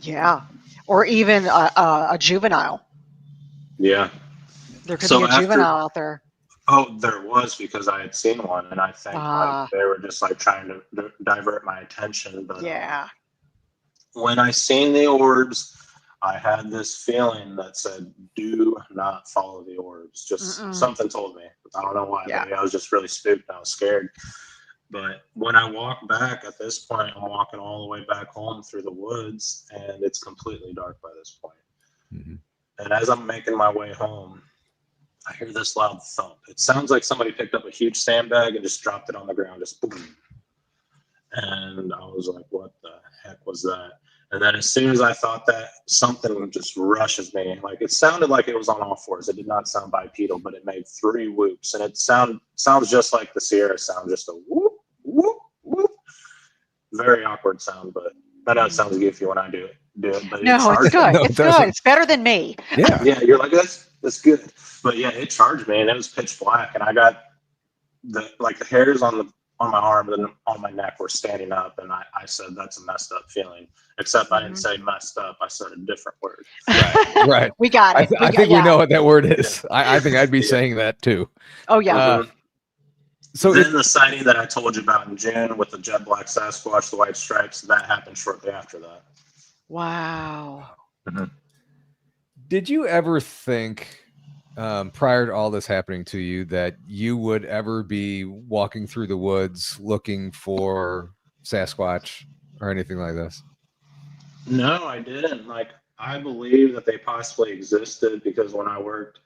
B: Yeah. Or even a juvenile.
C: Yeah.
B: There could be a juvenile out there.
C: Oh, there was, because I had seen one, and I think like, they were just like trying to divert my attention. But
B: yeah.
C: When I seen the orbs, I had this feeling that said, do not follow the orbs. Just something told me. I don't know why, but I was just really spooked. I was scared. But when I walk back at this point, I'm walking all the way back home through the woods, and it's completely dark by this point. And as I'm making my way home, I hear this loud thump. It sounds like somebody picked up a huge sandbag and just dropped it on the ground, just boom. And I was like, what the heck was that? And then as soon as I thought that, something just rushes me. Like it sounded like it was on all fours. It did not sound bipedal, but it made 3 whoops. And it sounds just like the Sierra sound, just a whoop, whoop, whoop. Very awkward sound, but I know it sounds goofy when I do it. But
B: no, it's good.
A: No,
B: it's good. It's better than me.
A: Yeah.
C: Yeah, you're like, that's good. But yeah, it charged me, and it was pitch black, and I got the hairs on my arm and on my neck were standing up, and I said that's a messed up feeling. Except I didn't say messed up. I said a different word.
A: Right.
B: We got it.
A: I think we know what that word is. I think I'd be saying that too.
B: Oh yeah.
A: So
C: then the sighting that I told you about in June with the jet black Sasquatch, the white stripes, that happened shortly after that.
B: Wow.
A: Did you ever think, prior to all this happening to you, that you would ever be walking through the woods looking for Sasquatch or anything like this?
C: No, I didn't. Like, I believe that they possibly existed because when I worked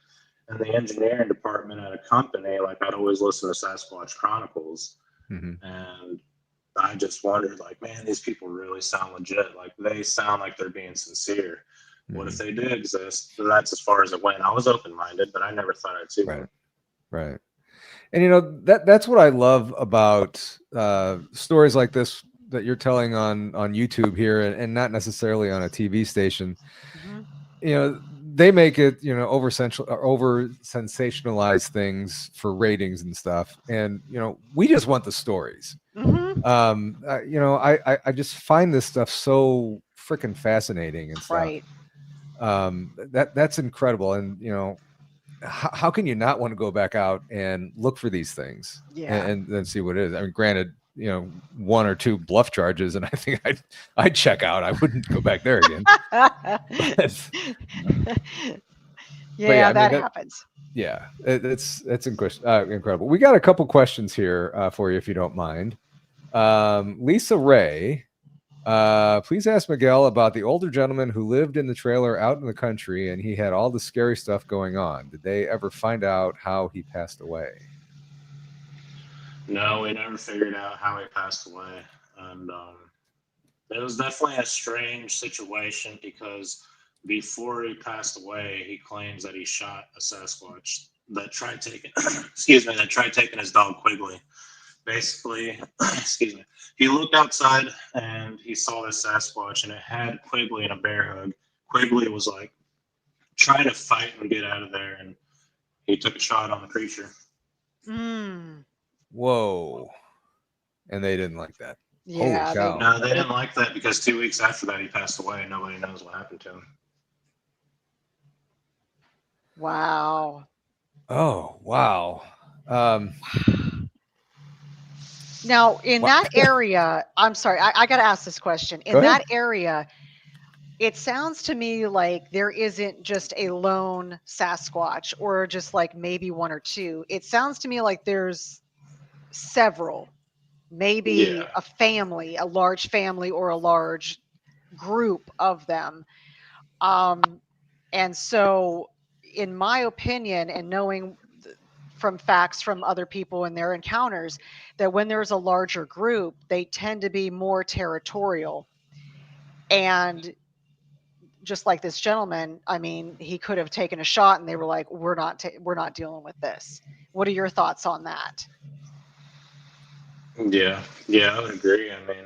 C: in the engineering department at a company, like, I'd always listen to Sasquatch Chronicles. And I just wondered, like, man, these people really sound legit. Like, they sound like they're being sincere. What if they do exist? And that's as far as it went. I was open-minded, but I never thought I'd see one.
A: Right. And, you know, that's what I love about stories like this that you're telling on YouTube here, and not necessarily on a TV station. You know, they make it, you know, over sensationalize things for ratings and stuff. And, you know, we just want the stories. You know, I just find this stuff so freaking fascinating and stuff.
B: Right.
A: That's incredible. And, you know, how can you not want to go back out and look for these things and then see what it is? I mean, granted, you know, 1 or 2 bluff charges, and I think I'd check out. I wouldn't go back there again.
B: Yeah, that happens.
A: Yeah, it's incredible. We got a couple questions here for you, if you don't mind. Lisa Ray, please ask Miguel about the older gentleman who lived in the trailer out in the country, and he had all the scary stuff going on. Did they ever find out how he passed away?
C: No, we never figured out how he passed away. And it was definitely a strange situation because before he passed away, he claims that he shot a Sasquatch that tried taking, that tried taking his dog Quigley. Basically, he looked outside and he saw this Sasquatch, and it had Quigley in a bear hug. Quigley was like trying to fight and get out of there, and he took a shot on the creature.
A: Whoa. And they didn't like that.
B: Yeah.
A: Holy cow.
C: No, they didn't like that because 2 weeks after that, he passed away. Nobody knows what happened to him.
B: Wow.
A: Oh, wow.
B: Now, in that area, I'm sorry, I got to ask this question. In that area, it sounds to me like there isn't just a lone Sasquatch or just like maybe 1 or 2. It sounds to me like there's several, maybe a family, a large family or a large group of them. And so, in my opinion, and knowing from facts from other people and their encounters, that when there's a larger group, they tend to be more territorial. And just like this gentleman, I mean, he could have taken a shot and they were like, we're not dealing with this. What are your thoughts on that?
C: Yeah, I would agree. I mean,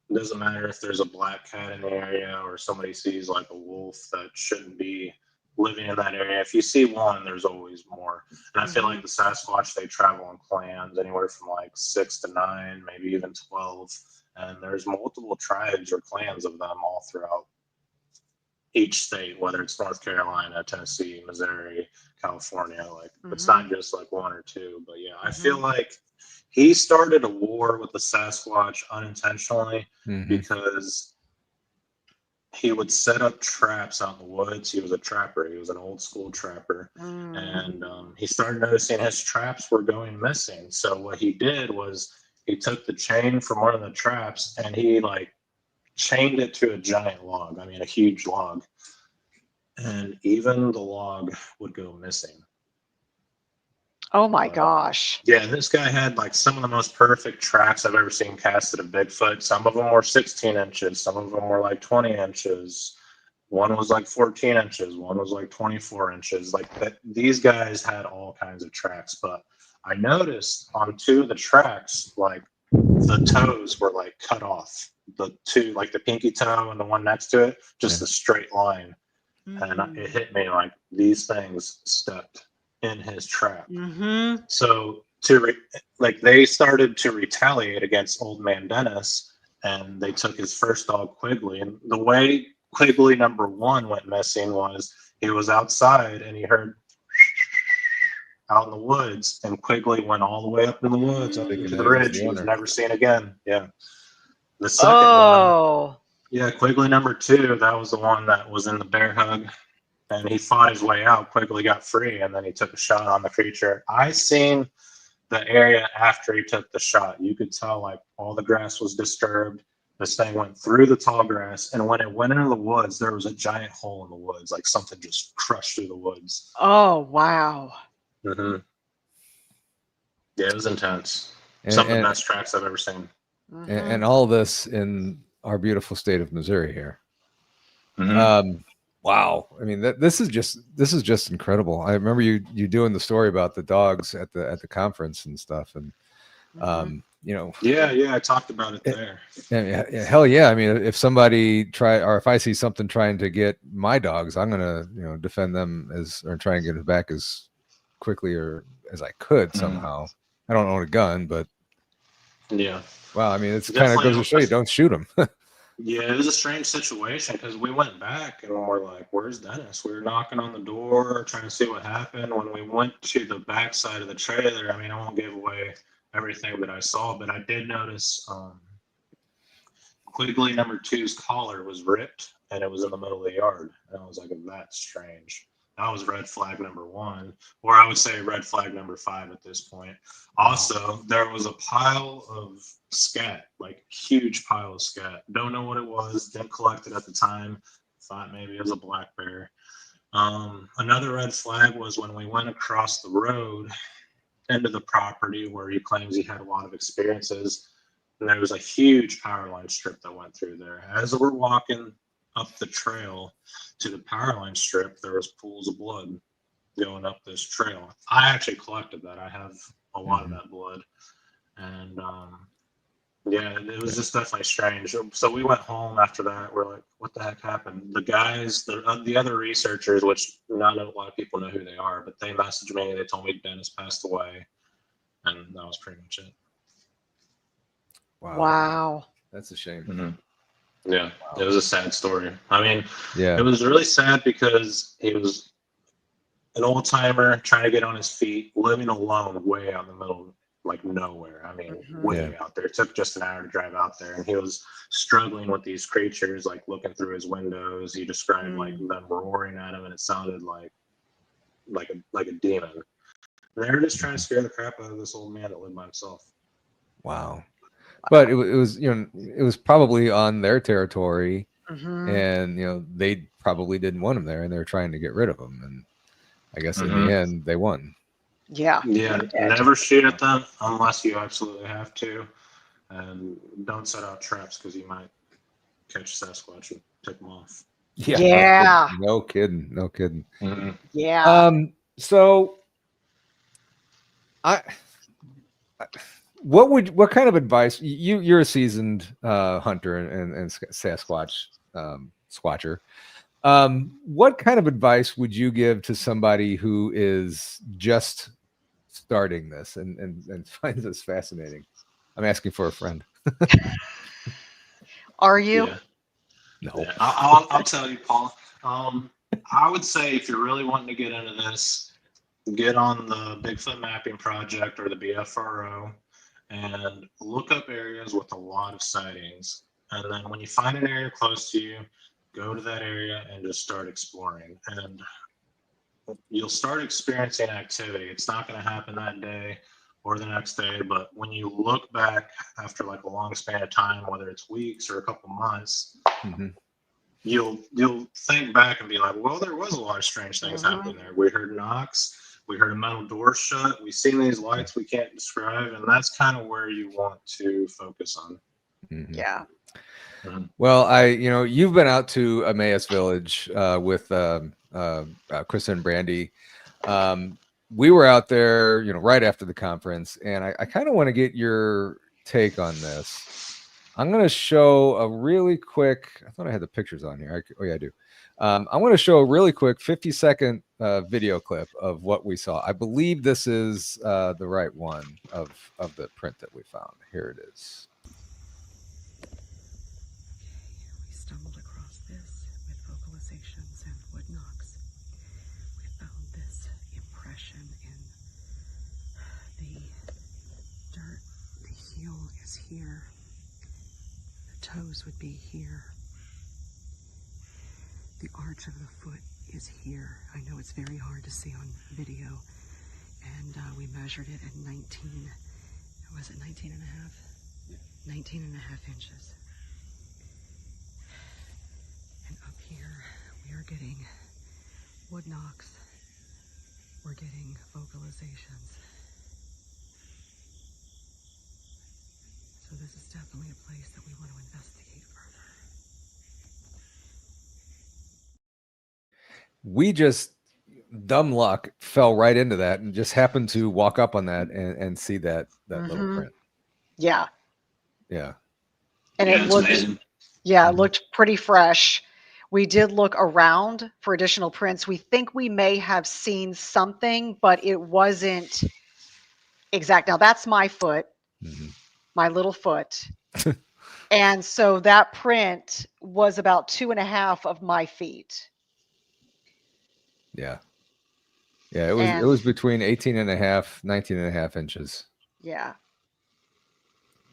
C: it doesn't matter if there's a black cat in the area or somebody sees like a wolf that shouldn't be living in that area. If you see one, there's always more. And I feel like the Sasquatch, they travel in clans anywhere from like 6 to 9, maybe even 12. And there's multiple tribes or clans of them all throughout each state, whether it's North Carolina, Tennessee, Missouri, California. Like, it's not just like 1 or 2. But yeah, I feel like he started a war with the Sasquatch unintentionally because he would set up traps out in the woods. He was a trapper. He was an old school trapper. And he started noticing his traps were going missing. So what he did was he took the chain from one of the traps and he like chained it to a giant log. I mean, a huge log. And even the log would go missing.
B: Oh my gosh.
C: Yeah, this guy had like some of the most perfect traps I've ever seen casted of Bigfoot. Some of them were 16 inches. Some of them were like 20 inches. One was like 14 inches. One was like 24 inches. Like these guys had all kinds of tracks. But I noticed on 2 of the tracks, like the toes were like cut off. The 2, like the pinky toe and the one next to it, just a straight line. And it hit me like these things stepped in his trap. So they started to retaliate against old man Dennis, and they took his first dog Quigley. And the way Quigley number 1 went missing was he was outside and he heard out in the woods, and Quigley went all the way up in the woods, up
A: Thinking
C: into
A: that
C: the
A: he was
C: ridge.
A: the
C: He was
A: owner.
C: never seen again. Yeah. The second one,
B: Oh,
C: yeah, Quigley number 2, that was the one that was in the bear hug, and he fought his way out. Quigley got free, and then he took a shot on the creature. I seen the area after he took the shot. You could tell like all the grass was disturbed. This thing went through the tall grass, and when it went into the woods, there was a giant hole in the woods, like something just crushed through the woods.
B: oh, wow.
C: Mm-hmm. Yeah, it was intense. Some of the best tracks I've ever seen.
B: Mhm.
A: And all this in our beautiful state of Missouri here.
C: Mhm.
A: Wow. I mean, this is just incredible. I remember you doing the story about the dogs at the conference and stuff. And,
B: Mhm.
A: you know,
C: Yeah, I talked about it there.
A: yeah, hell yeah. I mean, if somebody if I see something trying to get my dogs, I'm going to, defend them or try and get it back as quickly or as I could somehow. I don't own a gun, but
C: Yeah.
A: wow. I mean, it's kind of
C: Definitely
A: goes to show you, don't shoot them.
C: Yeah, it was a strange situation because we went back and we're like, where's Dennis? We were knocking on the door, trying to see what happened. When we went to the back side of the trailer, I mean, I won't give away everything that I saw, but I did notice Quigley number 2's collar was ripped and it was in the middle of the yard. And I was like, that's strange. That was red flag number 1, or I would say red flag number 5 at this point. Also, there was a pile of scat, like huge pile of scat. Don't know what it was. Didn't collect it at the time. Thought maybe it was a black bear. Another red flag was when we went across the road into the property where he claims he had a lot of experiences. And there was a huge power line strip that went through there. As we're walking up the trail to the power line strip, there was pools of blood going up this trail. I actually collected that. I have a lot of that blood. And yeah, it was just definitely strange. So we went home after that. We're like, what the heck happened? The guys, the other researchers, which not a lot of people know who they are, but they messaged me. They told me Dennis passed away. And that was pretty much it.
B: Wow.
A: That's a shame.
C: Mm-hmm. Yeah, It was a sad story. I mean,
A: Yeah,
C: it was really sad because he was an old timer trying to get on his feet, living alone way out in the middle, like nowhere. I mean, way out there. It took just an hour to drive out there, and he was struggling with these creatures, like looking through his windows. He described like them roaring at him, and it sounded like a demon. And they were just trying to scare the crap out of this old man that lived by himself.
A: wow. But it was it was probably on their territory,
B: Mhm.
A: and they probably didn't want him there, and they were trying to get rid of him. And I guess in the end, they won.
B: Yeah.
C: Yeah, never shoot at them unless you absolutely have to, and don't set out traps because you might catch Sasquatch and pick them off.
B: Yeah.
A: No kidding.
C: Mm-hmm.
B: Yeah.
A: So what kind of advice you're a seasoned hunter and Sasquatch squatcher. What kind of advice would you give to somebody who is just starting this and finds this fascinating? I'm asking for a friend.
B: Are you?
C: Yeah.
A: No.
C: Yeah. I'll tell you, Paul. I would say if you're really wanting to get into this, get on the Bigfoot Mapping Project or the BFRO and look up areas with a lot of sightings. And then when you find an area close to you, go to that area and just start exploring. And you'll start experiencing activity. It's not going to happen that day or the next day, but when you look back after like a long span of time, whether it's weeks or a couple months, you'll think back and be like, well, there was a lot of strange things happening there. We heard knocks. We heard a metal door shut. We've seen these lights we can't describe, and that's kind of where you want to focus on.
B: Yeah.
A: Well, you've been out to Emmaus Village with Krista and Brandi. We were out there, right after the conference, and I kind of want to get your take on this. I'm going to show a really quick. I thought I had the pictures on here. Oh yeah, I do. I want to show a really quick 50-second video clip of what we saw. I believe this is the right one of the print that we found. Here it is.
D: We stumbled across this with vocalizations and wood knocks. We found this impression in the dirt. The heel is here. The toes would be here. The arch of the foot is here. I know it's very hard to see on video. And we measured it at 19, was it 19 and a half? Yeah. 19 and a half inches. And up here, we are getting wood knocks. We're getting vocalizations. So this is definitely a place that we want to investigate further.
A: We just, dumb luck, fell right into that and just happened to walk up on that and see that little print.
B: Yeah.
A: Yeah.
B: And
C: Yeah,
B: it looked,
C: amazing.
B: yeah, it looked pretty fresh. We did look around for additional prints. We think we may have seen something, but it wasn't exact. Now that's my foot, my little foot. And so that print was about 2.5 of my feet.
A: Yeah. Yeah. It was between 18 and a half, 19 and a half inches.
B: Yeah.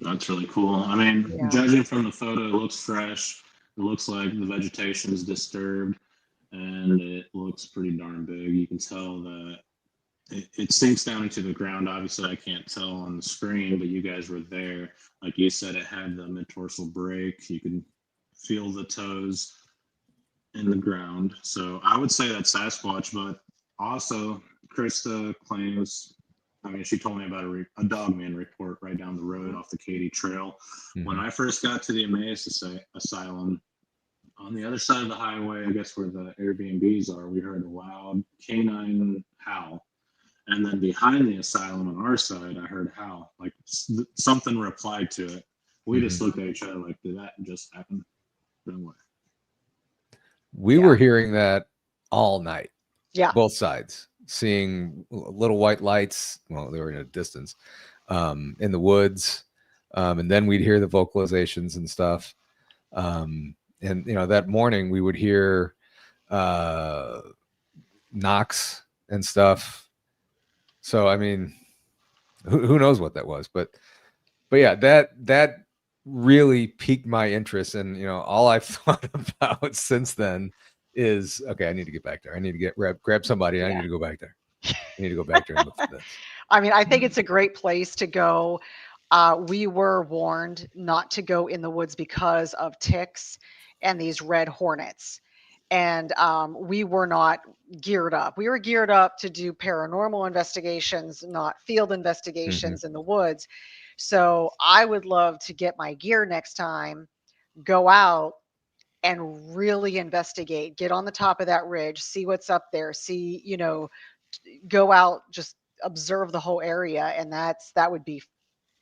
C: That's really cool. I mean,
B: Yeah.
C: judging from the photo, it looks fresh. It looks like the vegetation is disturbed, and it looks pretty darn big. You can tell that it sinks down into the ground. Obviously, I can't tell on the screen, but you guys were there. Like you said, it had the mid-tarsal break. You can feel the toes in the ground. So I would say that's Sasquatch, but also Krista claims, I mean, she told me about a dogman report right down the road off the Katy Trail. When I first got to the Emmaus Asylum, on the other side of the highway, I guess where the Airbnbs are, we heard a loud canine howl. And then behind the asylum on our side, I heard howl, like something replied to it. We just looked at each other like, did that just happen? No way.
A: We were hearing that all night.
B: Yeah.
A: Both sides, seeing little white lights. Well, they were in a distance, in the woods. And then we'd hear the vocalizations and stuff. And, that morning we would hear knocks and stuff. So, I mean, who knows what that was, but yeah, that really piqued my interest. And, all I've thought about since then is, okay, I need to get back there. I need to grab somebody. I need to go back there. I need to go back there and look for this.
B: I mean, I think it's a great place to go. We were warned not to go in the woods because of ticks and these red hornets. And we were not geared up. We were geared up to do paranormal investigations, not field investigations in the woods. So I would love to get my gear next time, go out and really investigate, get on the top of that ridge, see what's up there, see, go out, just observe the whole area. And that would be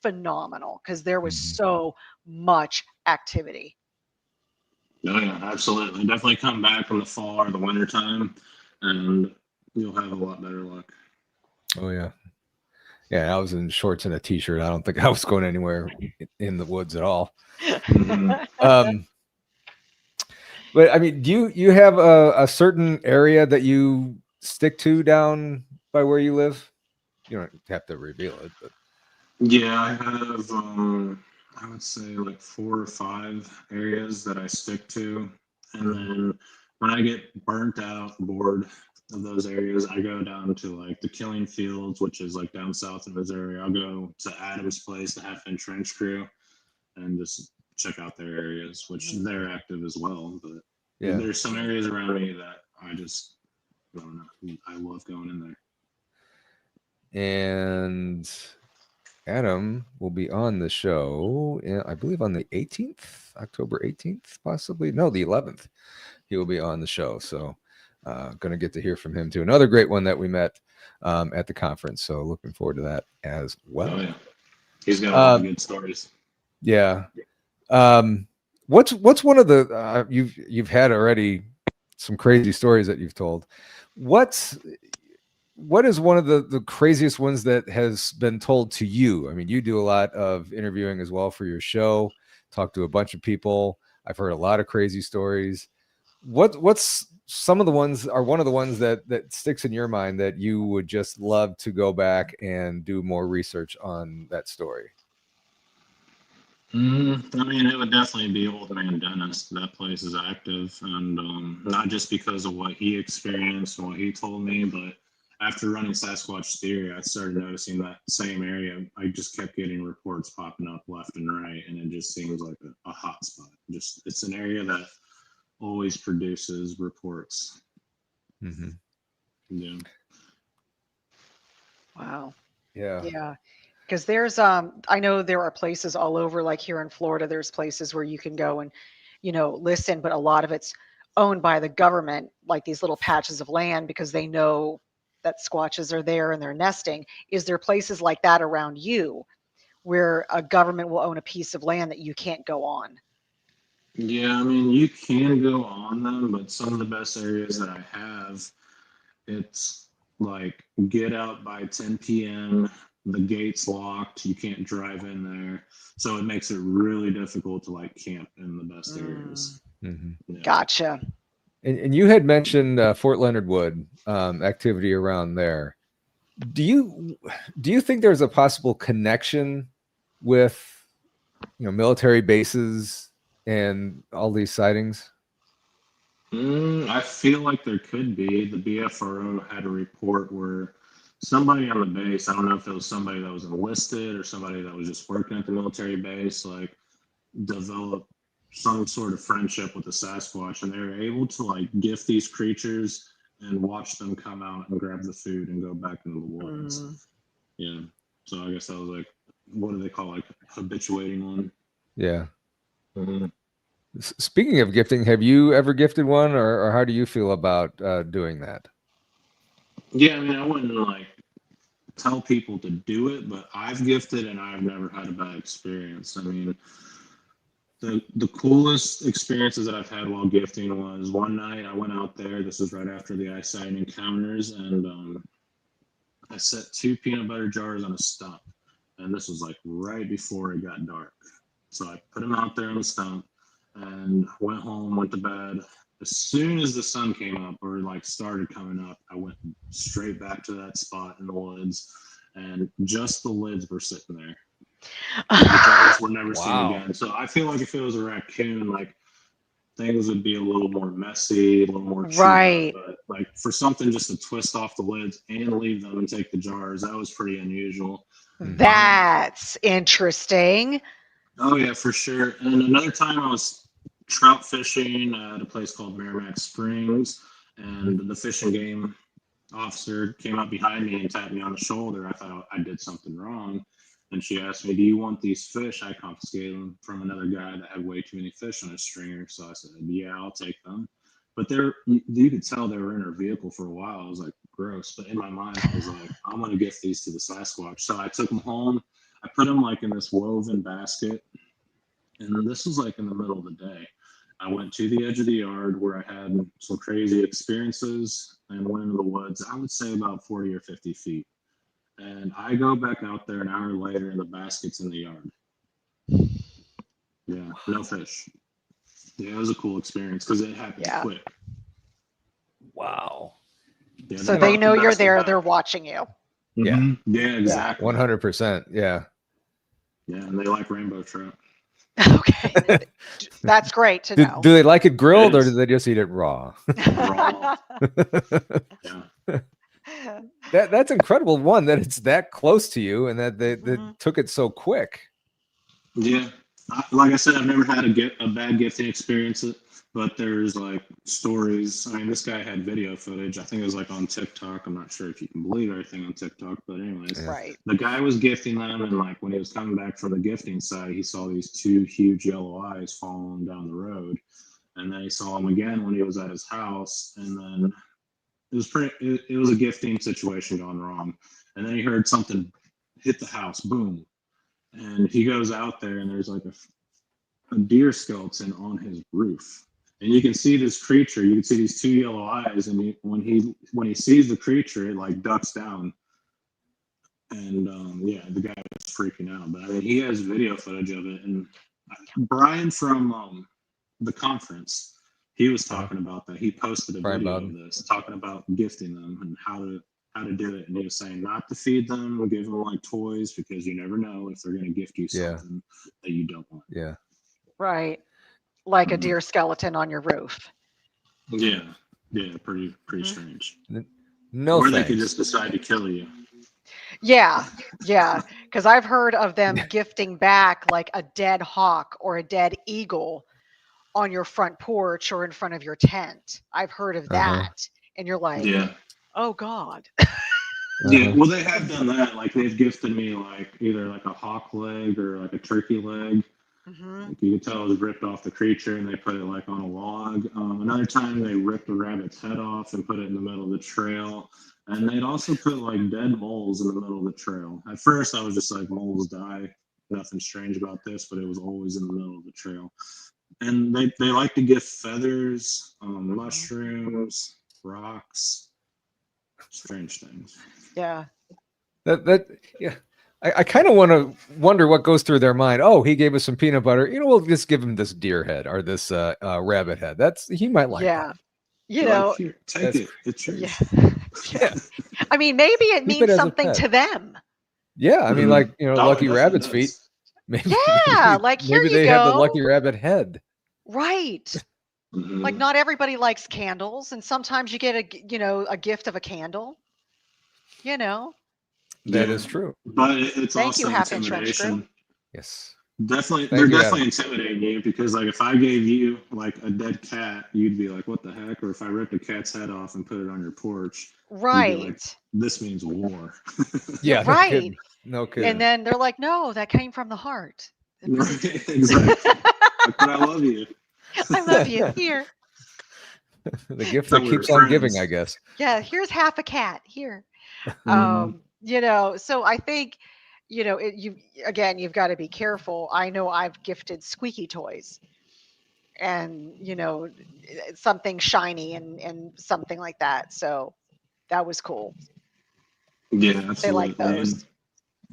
B: phenomenal because there was so much activity.
C: Oh, yeah, absolutely. Definitely come back in the fall or the winter time, and you'll have a lot better luck.
A: Oh, yeah. Yeah, I was in shorts and a t-shirt. I don't think I was going anywhere in the woods at all. But I mean, do you have a certain area that you stick to down by where you live? You don't have to reveal it, but
C: yeah, I have I would say like 4 or 5 areas that I stick to, and then when I get burnt out, bored of those areas, I go down to like the Killing Fields, which is like down south in Missouri. I'll go to Adam's Place, the Half-Inch Trench Crew, and just check out their areas, which they're active as well. But there's some areas around me that I just don't know. I love going in there.
A: And Adam will be on the show, I believe on the 18th, October 18th, possibly. No, the 11th. He will be on the show. So going to get to hear from him too. Another great one that we met at the conference. So looking forward to that as well.
C: Oh, yeah. He's got a lot of good stories.
A: Yeah. What's one of the you've had already some crazy stories that you've told. What is one of the craziest ones that has been told to you? I mean, you do a lot of interviewing as well for your show, talk to a bunch of people. I've heard a lot of crazy stories. What's some of the ones, or one of the ones that sticks in your mind that you would just love to go back and do more research on that story?
C: I mean, it would definitely be Old Man Dennis. That place is active, and not just because of what he experienced and what he told me, but after running Sasquatch Theory, I started noticing that same area. I just kept getting reports popping up left and right, and it just seems like a hot spot. Just it's an area that always produces reports.
A: Mm-hmm.
C: Yeah.
B: Wow.
A: Yeah.
B: Yeah. Because there's I know there are places all over, like here in Florida, there's places where you can go and, listen, but a lot of it's owned by the government, like these little patches of land, because they know that squatches are there and they're nesting. Is there places like that around you where a government will own a piece of land that you can't go on?
C: Yeah, I mean, you can go on them, but some of the best areas that I have, it's like get out by 10 p.m. The gate's locked. You can't drive in there. So it makes it really difficult to like camp in the best areas.
A: Mm-hmm.
C: Yeah.
B: Gotcha.
A: And you had mentioned Fort Leonard Wood activity around there. Do you think there's a possible connection with military bases and all these sightings?
C: I feel like there could be. The BFRO had a report where somebody on the base, I don't know if it was somebody that was enlisted or somebody that was just working at the military base, like developed some sort of friendship with the Sasquatch, and they were able to like gift these creatures and watch them come out and grab the food and go back into the woods. Yeah. So I guess that was like, what do they call, like habituating one?
A: Yeah.
C: Mm-hmm.
A: Speaking of gifting, have you ever gifted one, or how do you feel about doing that?
C: Yeah, I mean, I wouldn't like tell people to do it, but I've gifted and I've never had a bad experience. I mean, the coolest experiences that I've had while gifting was one night I went out there. This was right after the eyesight encounters, and I set 2 peanut butter jars on a stump, and this was like right before it got dark. So I put them out there on the stump and went home, went to bed. As soon as the sun came up or like started coming up, I went straight back to that spot in the woods, and just the lids were sitting there. The jars were never seen again. So I feel like if it was a raccoon, like things would be a little more messy, a little more
B: Right.
C: But like for something just to twist off the lids and leave them and take the jars, that was pretty unusual.
B: That's interesting.
C: Oh yeah, for sure. And another time I was trout fishing at a place called Merrimack Springs, and the fish and game officer came up behind me and tapped me on the shoulder. I thought I did something wrong. And she asked me, "Do you want these fish?" I confiscated them from another guy that had way too many fish on his stringer. So I said, "Yeah, I'll take them." But you could tell they were in her vehicle for a while. I was like, gross. But in my mind, I was like, I'm going to gift these to the Sasquatch. So I took them home. I put them like in this woven basket. And this was like in the middle of the day. I went to the edge of the yard where I had some crazy experiences and went into the woods. I would say about 40 or 50 feet. And I go back out there an hour later and the basket's in the yard. Yeah, no fish. Yeah, it was a cool experience because it happened quick.
A: Wow.
C: Yeah,
B: So they know you're there. They're watching you.
C: Mm-hmm. Yeah, exactly.
A: 100%. Yeah.
C: Yeah, and they like rainbow trout.
B: Okay. That's great to know.
A: Do they like it grilled or do they just eat it raw?
C: Raw. Yeah.
A: That's incredible. One, that it's that close to you and that they took it so quick.
C: Yeah. Like I said, I've never had a bad gifting experience, but there's like stories. I mean, this guy had video footage. I think it was like on TikTok. I'm not sure if you can believe everything on TikTok, but anyways,
B: right.
C: The guy was gifting them, and like when he was coming back from the gifting side, he saw these 2 huge yellow eyes following down the road, and then he saw them again when he was at his house, and then it was a gifting situation gone wrong, and then he heard something hit the house, boom. And he goes out there, and there's like a deer skeleton on his roof. and you can see this creature. You can see these two yellow eyes, and when he sees the creature, it like ducks down. And the guy was freaking out. But I mean, he has video footage of it. And Brian from the conference, he was talking about that. He posted a video of this, talking about gifting them and how to do it. And he was saying not to feed them or give them like toys, because you never know if they're going to gift you something that you don't want.
A: Yeah.
B: Right. Like a deer skeleton on your roof.
C: Yeah. Yeah. Pretty strange.
A: No,
C: or they could just decide to kill you.
B: Yeah. Because I've heard of them gifting back like a dead hawk or a dead eagle on your front porch or in front of your tent. I've heard of that. And you're like, oh God.
C: Yeah, well, they have done that. Like, they've gifted me like either like a hawk leg or like a turkey leg. Like, you could tell it was ripped off the creature, and they put it like on a log. Another time, they ripped a rabbit's head off and put it in the middle of the trail. And they'd also put like dead moles in the middle of the trail. At first, I was just like, moles die. Nothing strange about this, but it was always in the middle of the trail. And they like to gift feathers, mushrooms, rocks, strange things.
B: Yeah.
A: I kind of want to wonder what goes through their mind. Oh, he gave us some peanut butter. We'll just give him this deer head or this rabbit head. He might like that.
B: You know,
C: here, take it. It's yours.
B: Yeah. I mean, maybe it means something to them.
A: Yeah, I mean, like, Lucky Rabbit's feet. Maybe,
B: like here
A: maybe
B: you
A: they
B: go.
A: have the Lucky Rabbit head.
B: Right. Like, not everybody likes candles, and sometimes you get a gift of a candle.
A: That is true.
C: But it's
B: Thank
C: also
B: you, Half Inch Wrench Crew.
A: Yes.
C: Definitely, they're definitely intimidating you, because like if I gave you like a dead cat, you'd be like, "What the heck?" Or if I ripped a cat's head off and put it on your porch,
B: right?
C: You'd be like, this means war.
A: Yeah,
B: right.
A: No kidding.
B: And then they're like, "No, that came from the heart."
C: Right, exactly. But I love you.
B: I love you. Here.
A: The gift that keeps on giving, I guess.
B: Yeah, here's half a cat. Here. So I think, you've got to be careful. I know I've gifted squeaky toys and, something shiny and something like that. So that was cool.
C: Yeah, absolutely.
B: They like those.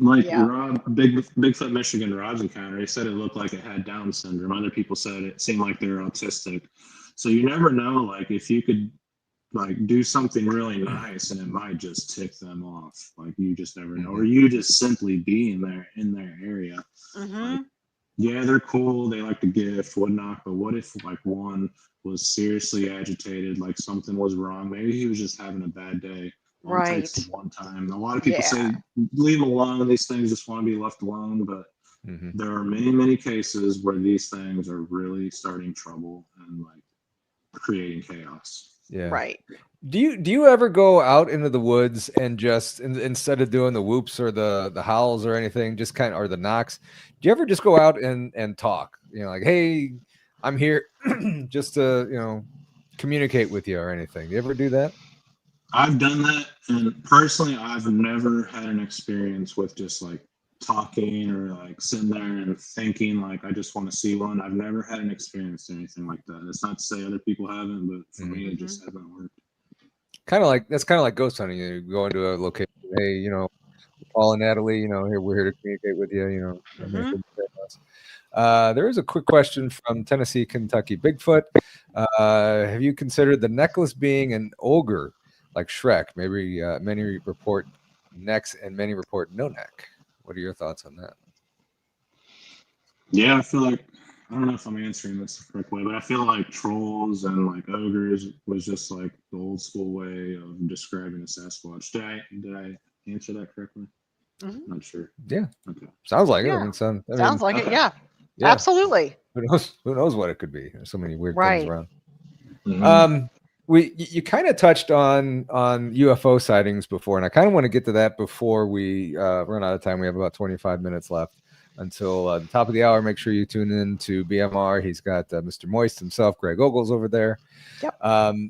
C: Rob, Bigfoot Michigan Rob's encounter, he said it looked like it had Down syndrome. Other people said it seemed like they were autistic. So you never know, like, if you could like do something really nice and it might just tick them off. Like, you just never know. Or you just simply be in their area. Like, yeah, they're cool, they like to gift, whatnot, but what if like one was seriously agitated, like something was wrong, maybe he was just having a bad day. Right. It takes one time. A lot of people say leave them alone, these things just want to be left alone, but there are many cases where these things are really starting trouble and like creating chaos.
A: Yeah.
B: Right.
A: Do you ever go out into the woods and just instead of doing the whoops or the howls or anything, just kind of, or the knocks, do you ever just go out and talk? Like, hey, I'm here just to, communicate with you or anything. Do you ever do that?
C: I've done that, and personally, I've never had an experience with just like talking or like sitting there and thinking like I just want to see one. I've never had an experience or anything like that. It's not to say other people haven't, but for me, it just hasn't worked. That's
A: kind of like ghost hunting. You go into a location, hey, Paul and Natalie, here we're here to communicate with you. There is a quick question from Tennessee, Kentucky. Bigfoot, have you considered the necklace being an ogre like Shrek? Maybe many report necks and many report no neck. What are your thoughts on that?
C: Yeah, I feel like, I don't know if I'm answering this correctly, but I feel like trolls and like ogres was just like the old school way of describing a Sasquatch. Did I answer that correctly? Not sure.
A: Yeah.
C: Okay.
A: Sounds like it.
B: Yeah.
A: Sounds
B: like it. Yeah. Absolutely.
A: Who knows what it could be? There's so many weird things around. You kind of touched on UFO sightings before, and I kind of want to get to that before we run out of time. We have about 25 minutes left until the top of the hour. Make sure you tune in to BMR. He's got Mr. Moist himself, Greg Ogles, over there.
B: Yep.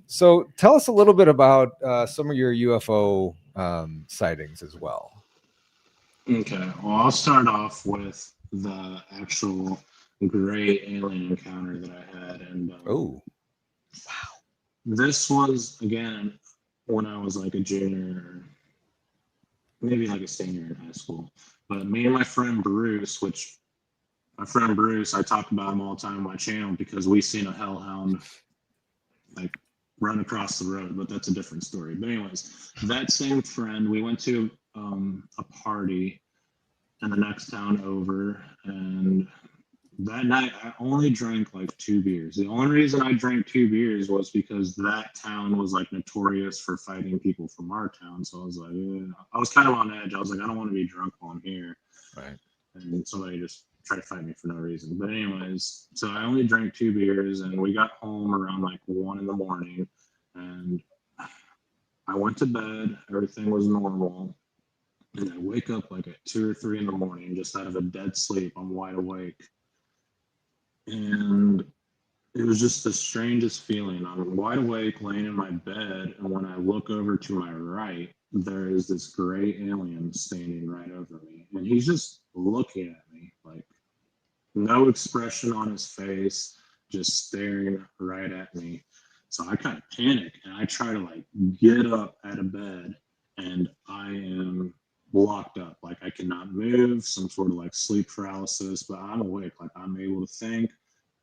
A: So tell us a little bit about some of your UFO sightings as well.
C: Okay. Well, I'll start off with the actual gray alien encounter that I had. And This was, again, when I was like a junior, maybe like a senior in high school. But me and my friend Bruce, I talk about him all the time on my channel because we seen a hellhound like run across the road, but that's a different story. But anyways, that same friend, we went to a party in the next town over, and that night I only drank like 2 beers. The only reason I drank 2 beers was because that town was like notorious for fighting people from our town. So I was like, I was kind of on edge. I was like, I don't want to be drunk while I'm here.
A: Right.
C: And somebody just tried to fight me for no reason. But anyways, so I only drank 2 beers, and we got home around like 1 in the morning, and I went to bed. Everything was normal. And I wake up like at 2 or 3 in the morning, just out of a dead sleep. I'm wide awake. And it was just the strangest feeling. I'm wide awake, laying in my bed, and when I look over to my right, there is this gray alien standing right over me. And he's just looking at me, like no expression on his face, just staring right at me. So I kind of panic, and I try to like get up out of bed, and I am locked up. Like I cannot move, some sort of like sleep paralysis, but I'm awake. Like I'm able to think.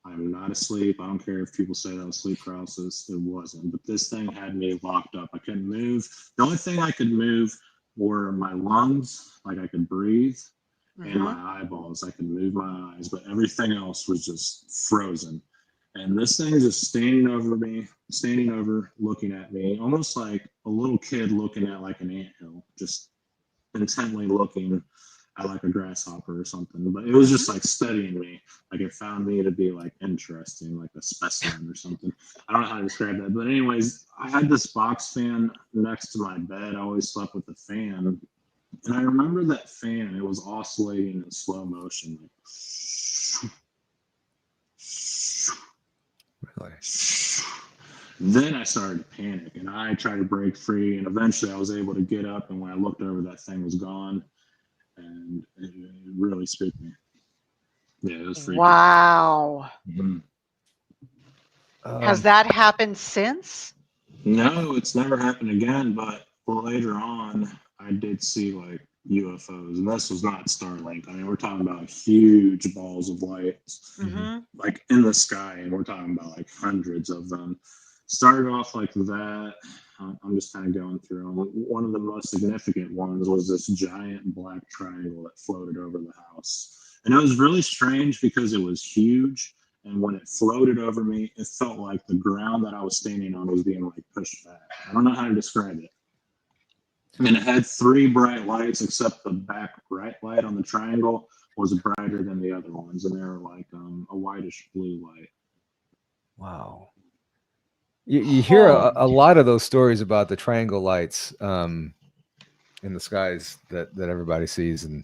C: I'm not asleep. I don't care if people say that was sleep paralysis. It wasn't. But this thing had me locked up. I couldn't move. The only thing I could move were my lungs, like I could breathe, and my eyeballs. I could move my eyes, but everything else was just frozen. And this thing just standing over me, looking at me, almost like a little kid looking at like an anthill, just intently looking at like a grasshopper or something. But it was just like studying me. Like it found me to be like interesting, like a specimen or something. I don't know how to describe that. But anyways, I had this box fan next to my bed. I always slept with the fan. And I remember that fan, it was oscillating in slow motion. Like,
A: Really?
C: then I started to panic, and I tried to break free, and eventually I was able to get up, and when I looked over, that thing was gone, and it really spooked me. Yeah, it was freaky.
B: Wow.
C: Mhm.
B: Has that happened since?
C: No, it's never happened again, but later on, I did see like UFOs, and this was not Starlink. I mean, we're talking about huge balls of light, like in the sky, and we're talking about like hundreds of them. Started off like that. I'm just kind of going through them. One of the most significant ones was this giant black triangle that floated over the house. And it was really strange because it was huge. And when it floated over me, it felt like the ground that I was standing on was being like pushed back. I don't know how to describe it. And it had 3 bright lights, except the back right light on the triangle was brighter than the other ones. And they were like a whitish blue light.
A: Wow. You hear a lot of those stories about the triangle lights in the skies that everybody sees, and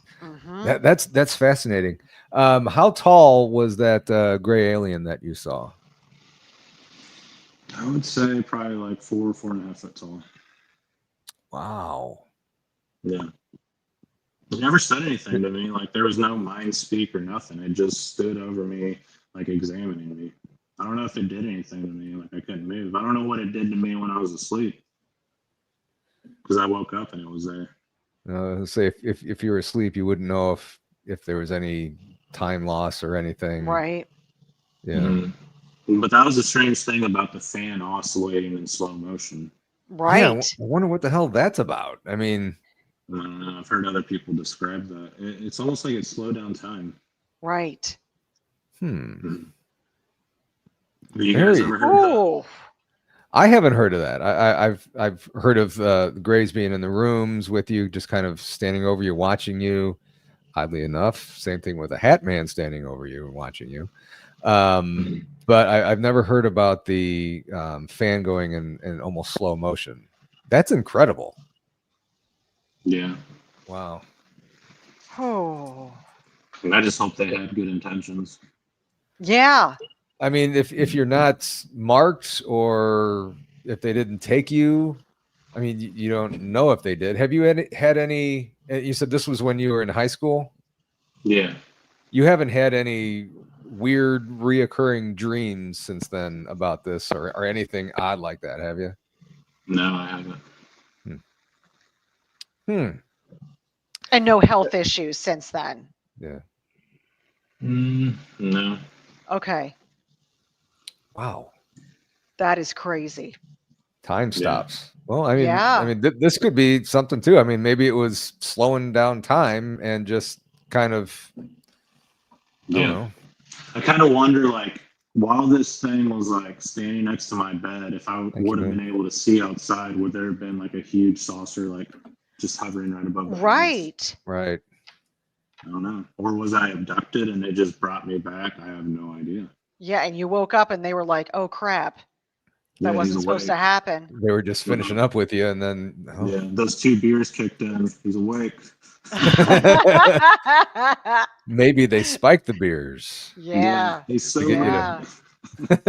A: that's fascinating. How tall was that gray alien that you saw?
C: I would say probably like 4.5 foot tall.
A: Wow.
C: Yeah. It never said anything to me. Like there was no mind speak or nothing. It just stood over me, like examining me. I don't know if it did anything to me. Like I couldn't move. I don't know what it did to me when I was asleep, because I woke up and it was there.
A: Say if you were asleep, you wouldn't know if there was any time loss or anything.
B: Right.
A: Yeah.
C: Mm-hmm. But that was the strange thing about the fan oscillating in slow motion.
B: Right.
A: Yeah, I wonder what the hell that's about. I mean,
C: I've heard other people describe that. It's almost like it slowed down time.
B: Right.
C: Mm-hmm. Have you guys ever heard that?
A: I haven't heard of that. I've heard of the Greys being in the rooms with you, just kind of standing over you, watching you. Oddly enough, same thing with a hat man standing over you and watching you. But I've never heard about the fan going in almost slow motion. That's incredible.
C: Yeah.
A: Wow.
B: Oh.
C: And I just hope they had good intentions.
B: Yeah.
A: I mean, if you're not marked or if they didn't take you, I mean, you don't know if they did. Have you had any? You said this was when you were in high school?
C: Yeah.
A: You haven't had any weird reoccurring dreams since then about this or anything odd like that, have you?
C: No, I haven't.
B: And no health issues since then.
A: Yeah.
C: No.
B: Okay.
A: Wow.
B: That is crazy.
A: Time stops. Well, I
B: Yeah.
A: mean, this could be something too. I mean, maybe it was slowing down time and just kind of, I don't know.
C: I kind of wonder, like, while this thing was like standing next to my bed, if I would have been able to see outside, would there have been like a huge saucer, like just hovering right above the house?
A: Right.
C: I don't know. Or was I abducted and they just brought me back? I have no idea.
B: Yeah, and you woke up and they were like, "Oh crap, that wasn't supposed to happen."
A: They were just finishing up with you, and then
C: yeah, those 2 beers kicked in. He's awake.
A: Maybe they spiked the beers.
B: Yeah.
C: He's so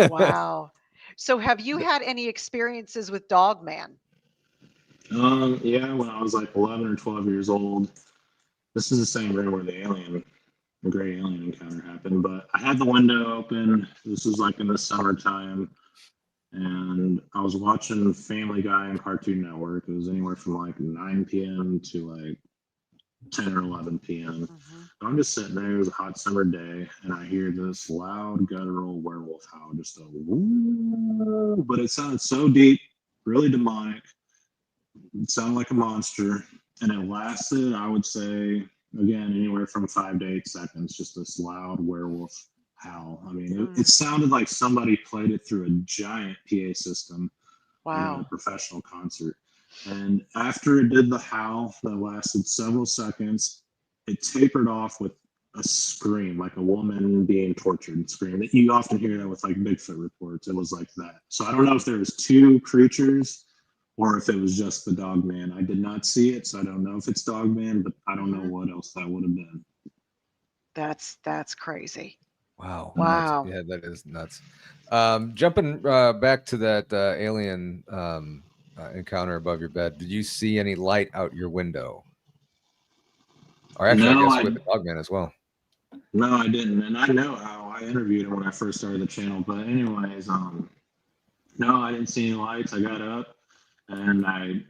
B: Wow. So have you had any experiences with Dogman?
C: Yeah, when I was like 11 or 12 years old. This is the same room where the great alien encounter happened, but I had the window open. This was like in the summertime, and I was watching Family Guy and Cartoon Network. It was anywhere from like 9 p.m. to like 10 or 11 p.m. I'm just sitting there. It was a hot summer day, and I hear this loud guttural werewolf howl, just a woo, but it sounded so deep, really demonic. It sounded like a monster, and it lasted, I would say, again, anywhere from 5 to 8 seconds, just this loud werewolf howl. I mean, it sounded like somebody played it through a giant PA system in a professional concert. And after it did the howl that lasted several seconds, it tapered off with a scream, like a woman being tortured scream. You often hear that with like Bigfoot reports. It was like that. So I don't know if there was 2 creatures or if it was just the Dogman. I did not see it, so I don't know if it's Dogman, but I don't know what else that would have been.
B: That's crazy.
A: Wow.
B: Wow.
A: Yeah, that is nuts. Jumping back to that alien encounter above your bed, did you see any light out your window? Or actually, I guess with the Dogman as well.
C: No, I didn't. And I know how I interviewed him when I first started the channel. But anyways, no, I didn't see any lights. I got up and I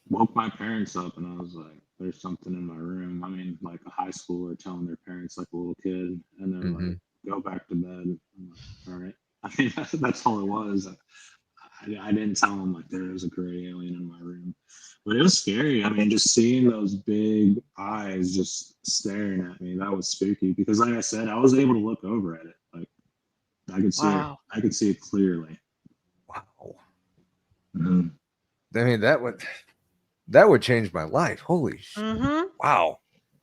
C: woke my parents up, and I was like, there's something in my room. I mean, like a high schooler telling their parents like a little kid, and they're like, go back to bed. I'm like, all right. I mean, that's all it was. I didn't tell them like there was a gray alien in my room, but it was scary. I mean, just seeing those big eyes just staring at me, that was spooky, because like I said, I was able to look over at it. Like I could see it. I could see it clearly.
A: Wow.
C: Mm-hmm.
A: I mean, that would change my life. Holy shit. Wow.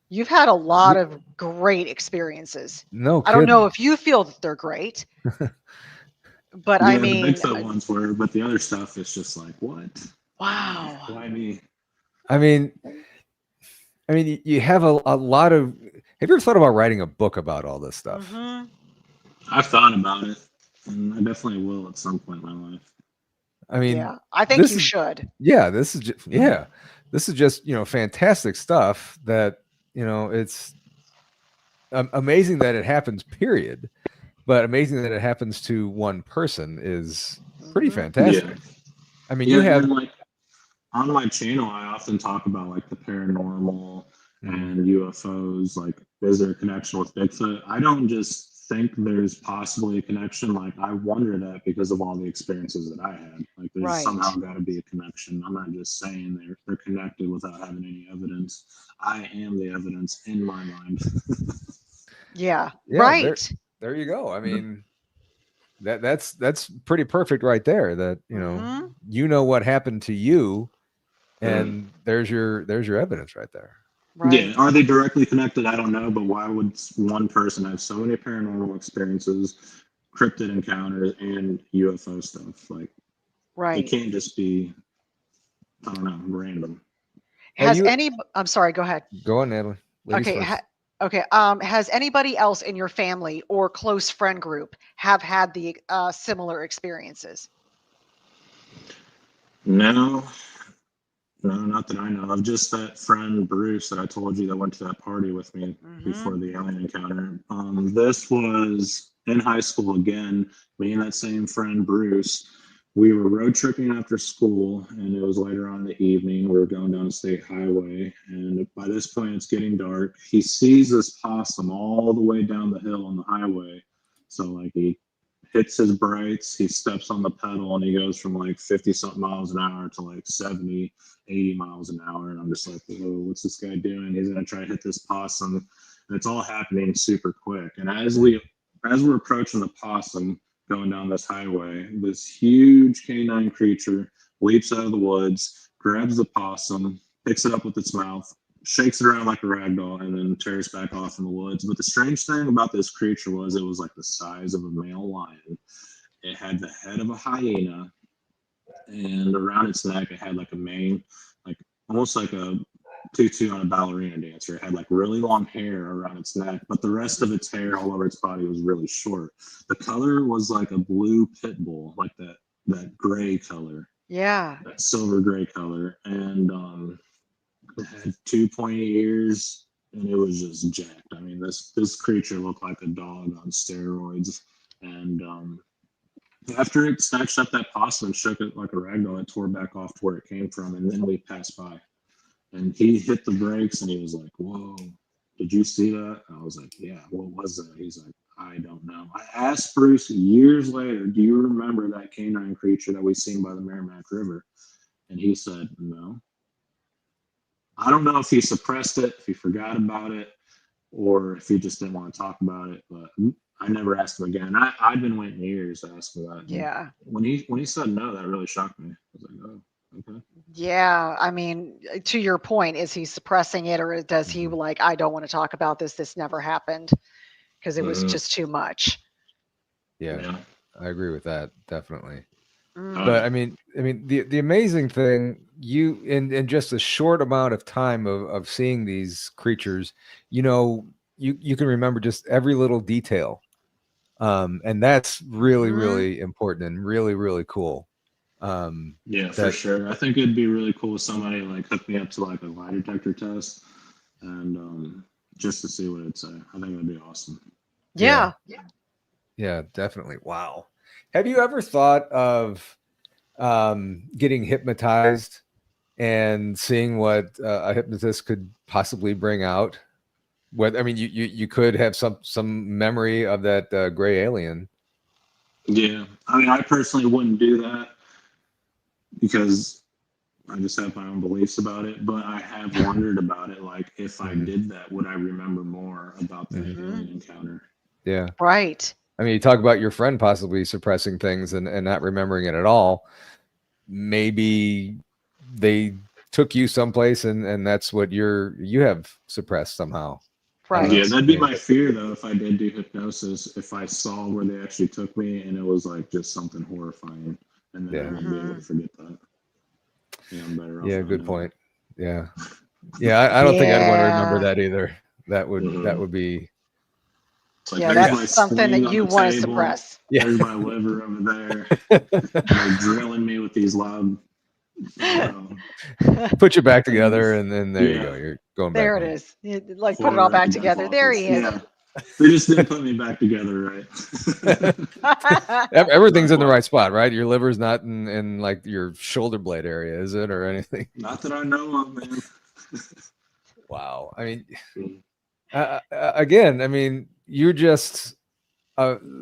B: You've had a lot of great experiences.
A: No kidding.
B: I don't know if you feel that they're great. But
C: yeah,
B: I mean,
C: the Bigfoot ones were, but the other stuff is just like, what?
B: Wow.
C: Why me?
A: I mean, you have a lot of. Have you ever thought about writing a book about all this stuff?
C: I've thought about it, and I definitely will at some point in my life.
A: I mean,
B: yeah, I think you should.
A: Yeah, this is just fantastic stuff. That it's amazing that it happens. Period. But amazing that it happens to one person is pretty fantastic.
C: Yeah.
A: I mean, you have
C: like on my channel, I often talk about like the paranormal and UFOs. Like, is there a connection with Bigfoot? I don't just think there's possibly a connection. Like, I wonder that because of all the experiences that I had. Like, there's somehow got to be a connection. I'm not just saying they're connected without having any evidence. I am the evidence in my mind.
B: yeah, right.
A: There you go. I mean, that's pretty perfect right there. That you know what happened to you, and there's your evidence right there.
B: Right.
C: Yeah, are they directly connected? I don't know, but why would one person have so many paranormal experiences, cryptid encounters, and UFO stuff? Like, it can't just be, I don't know, random.
B: I'm sorry. Go ahead.
A: Go on, Natalie.
B: Okay. Has anybody else in your family or close friend group have had the similar experiences?
C: No, No, not that I know of. Just that friend Bruce that I told you that went to that party with me before the alien encounter. This was in high school again. Me and that same friend Bruce, we were road tripping after school, and it was later on in the evening. We were going down a state highway, and by this point, it's getting dark. He sees this possum all the way down the hill on the highway. So, like, he hits his brights, he steps on the pedal, and he goes from like 50 something miles an hour to like 70, 80 miles an hour. And I'm just like, whoa, what's this guy doing? He's going to try to hit this possum. And it's all happening super quick. And as we're approaching the possum going down this highway, this huge canine creature leaps out of the woods, grabs the possum, picks it up with its mouth, shakes it around like a rag doll, and then tears back off in the woods. But the strange thing about this creature was it was like the size of a male lion. It had the head of a hyena, and around its neck it had like a mane, like almost like a tutu on a ballerina dancer. It had like really long hair around its neck, but the rest of its hair all over its body was really short. The color was like a blue pit bull, like that gray color.
B: Yeah.
C: That silver gray color. And it had 2 pointy ears, and it was just jacked. I mean, this creature looked like a dog on steroids. And after it snatched up that possum and shook it like a ragdoll, it tore back off to where it came from, and then we passed by. And he hit the brakes, and he was like, "Whoa, did you see that?" And I was like, "Yeah, what was that?" He's like, "I don't know." I asked Bruce years later, "Do you remember that canine creature that we seen by the Merrimack River?" And he said, "No." I don't know if he suppressed it, if he forgot about it, or if he just didn't want to talk about it, but I never asked him again. I'd been waiting years to ask him that.
B: Yeah.
C: When he said no, that really shocked me. I was like, oh, okay.
B: Yeah. I mean, to your point, is he suppressing it, or does he like, I don't want to talk about this. This never happened because it was just too much.
A: Yeah, I agree with that. Definitely.
B: Mm.
A: But I mean, the amazing thing, you in just a short amount of time of seeing these creatures, you can remember just every little detail, and that's really really important and really really cool.
C: Yeah, for sure. I think it'd be really cool if somebody like hooked me up to like a lie detector test, and just to see what it'd say. I think that'd be awesome.
B: Yeah,
A: definitely. Wow. Have you ever thought of getting hypnotized and seeing what a hypnotist could possibly bring out? What I mean, you could have some memory of that gray alien.
C: Yeah, I mean, I personally wouldn't do that because I just have my own beliefs about it. But I have wondered about it. Like, if I did that, would I remember more about the alien encounter?
A: Yeah.
B: Right.
A: I mean, you talk about your friend possibly suppressing things and not remembering it at all. Maybe they took you someplace and that's what you have suppressed somehow.
B: Right.
C: Yeah, that'd be my fear though. If I did do hypnosis, if I saw where they actually took me and it was like just something horrifying, and then I wouldn't be able to forget that. Yeah, I'm better off.
A: Yeah, good point. Yeah. I don't think I'd want to remember that either. That would be.
C: Like,
B: that's something that you want to suppress.
C: Yeah. There's my liver over there. They're drilling me with these loud.
A: Put you back together, and then there you go. You're going back.
B: There it is. Like put it all back together. There he is.
C: Yeah. They just didn't put me back together right.
A: Everything's in the right spot, right? Your liver's not in like your shoulder blade area, is it, or anything?
C: Not that I know of, man.
A: Wow. I mean, again, I mean, you're just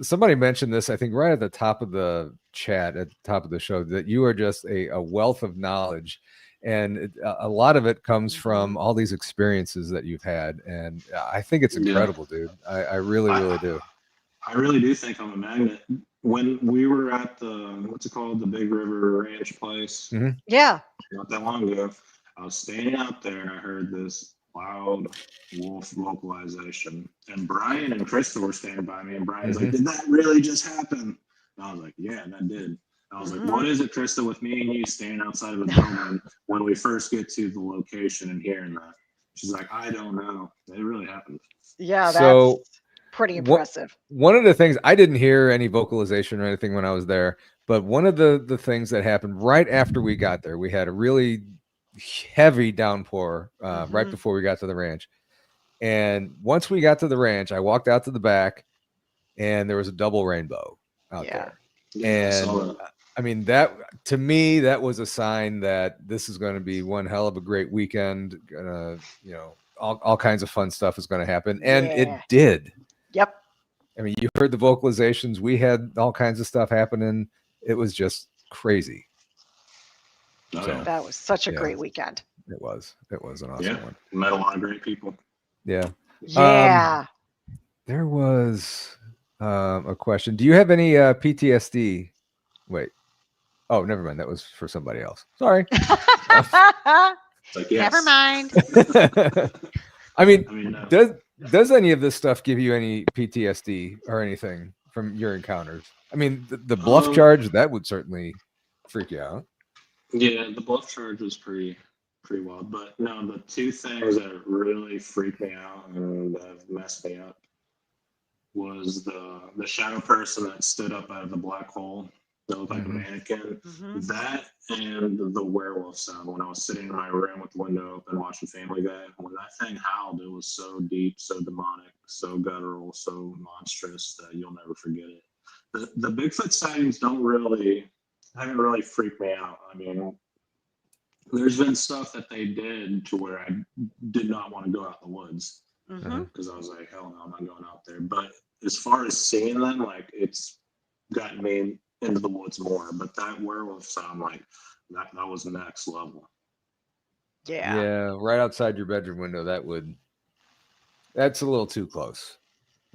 A: somebody mentioned this, I think, right at the top of the chat, at the top of the show, that you are just a wealth of knowledge, and a lot of it comes from all these experiences that you've had, and I think it's incredible, dude. I really do.
C: I really do think I'm a magnet. When we were at the the Big River Ranch place,
B: yeah,
C: not that long ago, I was standing out there and I heard this loud wolf vocalization, and Brian and Krista were standing by me, and Brian's like, "Did that really just happen?" And I was like, "Yeah, that did." I was like, "What is it, Krista, with me and you standing outside of a building when we first get to the location and hearing that?" She's like, "I don't know. It really happened."
B: Yeah, that's pretty impressive.
A: One of the things, I didn't hear any vocalization or anything when I was there, but one of the things that happened right after we got there, we had a really heavy downpour right
B: Mhm.
A: before we got to the ranch. And once we got to the ranch, I walked out to the back, and there was a double rainbow out
B: Yeah.
A: there.
C: Yeah, I saw
A: And
C: that.
A: I mean, that to me, that was a sign that this is going to be one hell of a great weekend. All kinds of fun stuff is going to happen. And it
B: Yeah.
A: did.
B: Yep.
A: I mean, you heard the vocalizations. We had all kinds of stuff happening. It was just crazy.
C: Oh,
A: So,
C: yeah.
B: That was such a
A: Yeah.
B: great weekend.
A: It was an awesome
C: Yeah.
A: one.
C: Met a lot of great people.
A: Yeah.
B: Yeah.
A: There was a question. Do you have any PTSD? Wait. Oh, never mind. That was for somebody else. Sorry.
C: It's like, yes.
B: Never mind.
A: I mean,
C: no.
A: does any of this stuff give you any PTSD or anything from your encounters? I mean, the bluff charge, that would certainly freak you out.
C: Yeah, the bluff charge was pretty wild. But no, the two things that really freaked me out and have messed me up was the shadow person that stood up out of the black hole that looked like a mannequin.
B: Mhm.
C: That and the werewolf sound when I was sitting in my room with the window open watching Family Guy. When that thing howled, it was so deep, so demonic, so guttural, so monstrous that you'll never forget it. The Bigfoot sightings haven't really freaked me out. I mean, there's been stuff that they did to where I did not want to go out in the woods
B: Mhm.
C: because I was like, hell no, I'm not going out there. But as far as seeing them, like, it's gotten me into the woods more. But that werewolf sound, like, that was next level.
B: Yeah.
A: Yeah, right outside your bedroom window. That's a little too close.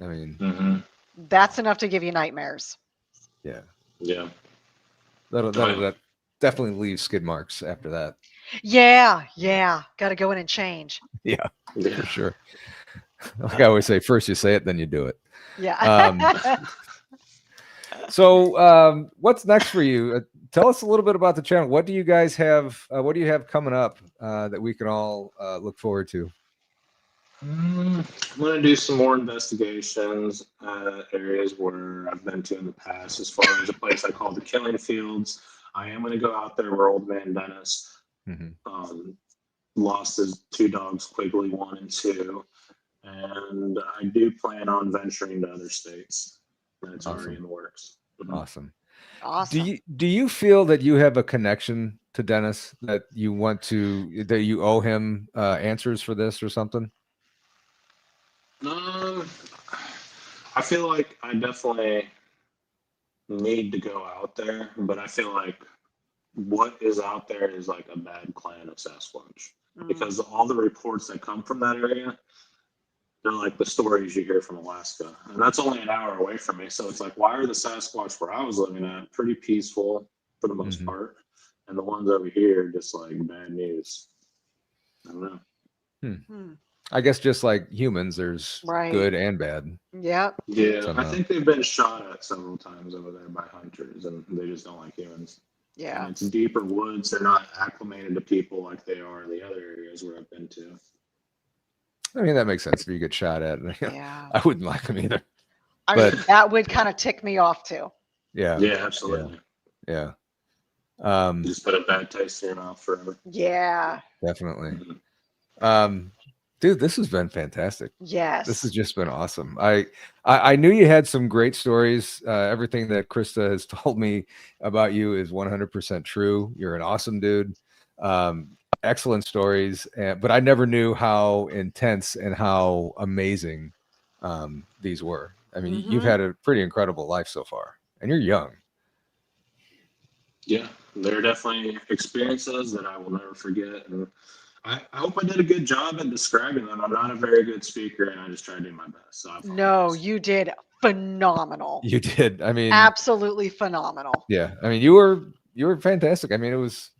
A: I mean,
B: That's enough to give you nightmares.
A: yeah,
C: Yeah.
A: that'll definitely leave skid marks after that.
B: Yeah. Got to go in and change.
A: Yeah,
C: Yeah.
A: for sure. Like I always say, first you say it, then you do it.
B: Yeah.
A: So, what's next for you? Tell us a little bit about the channel. What do you guys have? What do you have coming up that we can all look forward to?
C: I'm going to do some more investigations areas where I've been to in the past, as far as a place I call the Killing Fields. I am going to go out there where old man Dennis lost his two dogs, Quigley 1 and 2. And I do plan on venturing to other states. That's already in the works.
A: Awesome. Do you feel that you have a connection to Dennis, that you owe him answers for this or something?
C: I feel like I definitely need to go out there, but I feel like what is out there is like a bad clan of Sasquatch, because all the reports that come from that area, they're like the stories you hear from Alaska, and that's only an hour away from me. So it's like, why are the Sasquatch where I was living at pretty peaceful for the most part, and the ones over here just like bad news? I don't know.
A: I guess just like humans, there's good and bad.
B: Yep.
C: Yeah,
A: somehow.
C: I think they've been shot at several times over there by hunters, and they just don't like humans.
B: Yeah.
C: And it's deeper woods. They're not acclimated to people like they are in the other areas where I've been to.
A: I mean, that makes sense if you get shot at.
B: Yeah.
A: I wouldn't like them either.
B: I mean, that would kind of tick me off too.
A: Yeah.
C: Yeah, absolutely.
A: Yeah.
C: Just put a bad taste in your mouth forever.
B: Yeah.
A: Definitely. Dude, this has been fantastic.
B: Yes.
A: This has just been awesome. I knew you had some great stories. Everything that Krista has told me about you is 100% true. You're an awesome dude. Excellent stories. But I never knew how intense and how amazing these were. I mean, you've had a pretty incredible life so far, and you're young.
C: Yeah, they're definitely experiences that I will never forget. And I hope I did a good job at describing them. I'm not a very good speaker, and I just tried to do my best. So
B: no, you did phenomenal.
A: You did. I mean,
B: absolutely phenomenal.
A: Yeah. I mean, you were fantastic. I mean, it was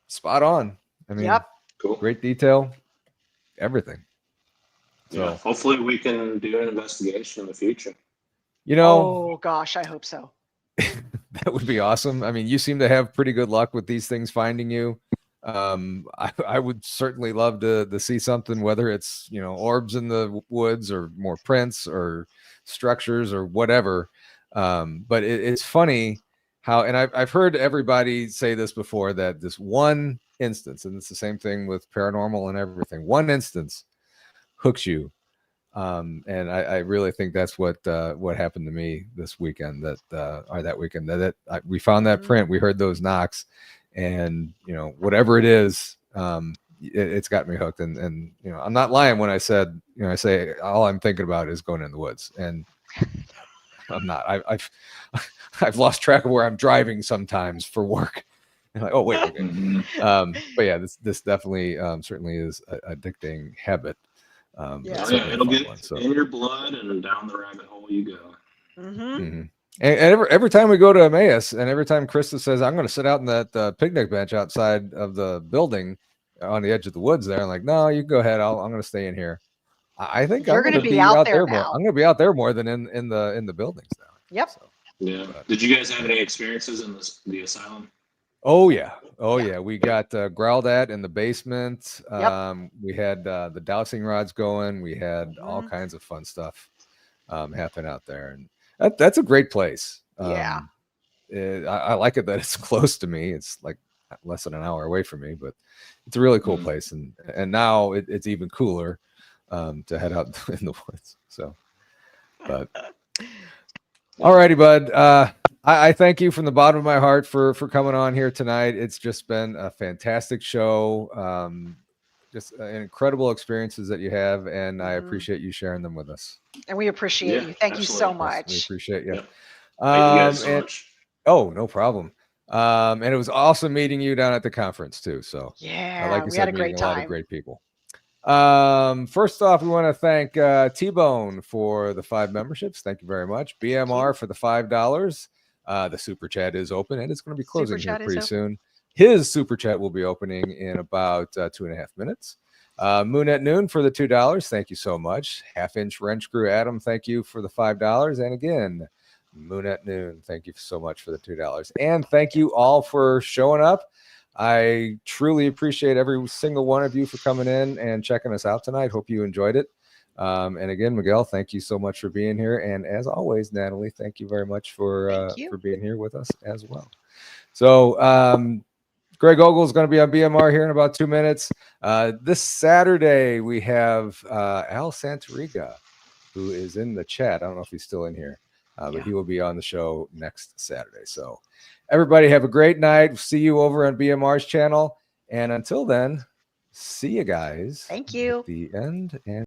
A: spot on. I mean,
C: cool.
A: Great detail, everything. So
C: yeah, hopefully we can do an investigation in the future.
A: You know,
B: oh gosh, I hope so.
A: That would be awesome. I mean, you seem to have pretty good luck with these things finding you. I would certainly love to see something, whether it's, orbs in the woods or more prints or structures or whatever. But it's funny how, and I've heard everybody say this before, that this one instance, and it's the same thing with paranormal and everything. One instance hooks you. And I really think that's what happened to me this weekend, that weekend we found that print, we heard those knocks, and whatever it is, it's got me hooked. And I'm not lying when I said, I say all I'm thinking about is going in the woods, and I'm not. I've lost track of where I'm driving sometimes for work. And like, oh wait, okay. But yeah, this definitely certainly is a addicting habit.
C: It'll get in your blood and down the rabbit hole you go.
A: And every time we go to Emmaus, and every time Krista says, I'm going to sit out in that picnic bench outside of the building on the edge of the woods there, I'm like, no, you go ahead. I'm going to stay in here. I think
B: You're
A: I'm going to be out there more. I'm going to be out there more than in the buildings now.
B: Yep.
A: So,
C: yeah. Did you guys have any experiences in the asylum?
A: Oh yeah. We got growled at in the basement. We had the dowsing rods going. We had all kinds of fun stuff happen out there, and that's a great place. I like it that it's close to me. It's like less than an hour away from me, but it's a really cool place, and now it's even cooler to head out in the woods. So, but alrighty, bud. I thank you from the bottom of my heart for coming on here tonight. It's just been a fantastic show. Just incredible experiences that you have, and I appreciate you sharing them with us.
B: And we appreciate you. Thank you so much.
A: We appreciate you.
C: Thank you guys so much.
A: Oh, no problem. And it was awesome meeting you down at the conference too. So
B: yeah,
A: like you
B: we
A: said,
B: had a great
A: meeting a lot
B: time.
A: of great people. First off, we want to thank T-Bone for the 5 memberships. Thank you very much. BMR for the $5. The super chat is open, and it's going to be closing here pretty soon. His super chat will be opening in about 2.5 minutes. Moon at Noon for the $2. Thank you so much. Half Inch Wrench Crew Adam, thank you for the $5. And again, Moon at Noon, thank you so much for the $2. And thank you all for showing up. I truly appreciate every single one of you for coming in and checking us out tonight. Hope you enjoyed it. And again, Miguel, thank you so much for being here. And as always, Natalie, thank you very much for being here with us as well. So Greg Ogle is going to be on BMR here in about 2 minutes. This Saturday, we have Al Santoriga, who is in the chat. I don't know if he's still in here, but he will be on the show next Saturday. So everybody have a great night. See you over on BMR's channel. And until then, see you guys.
B: Thank you.
A: At the end. And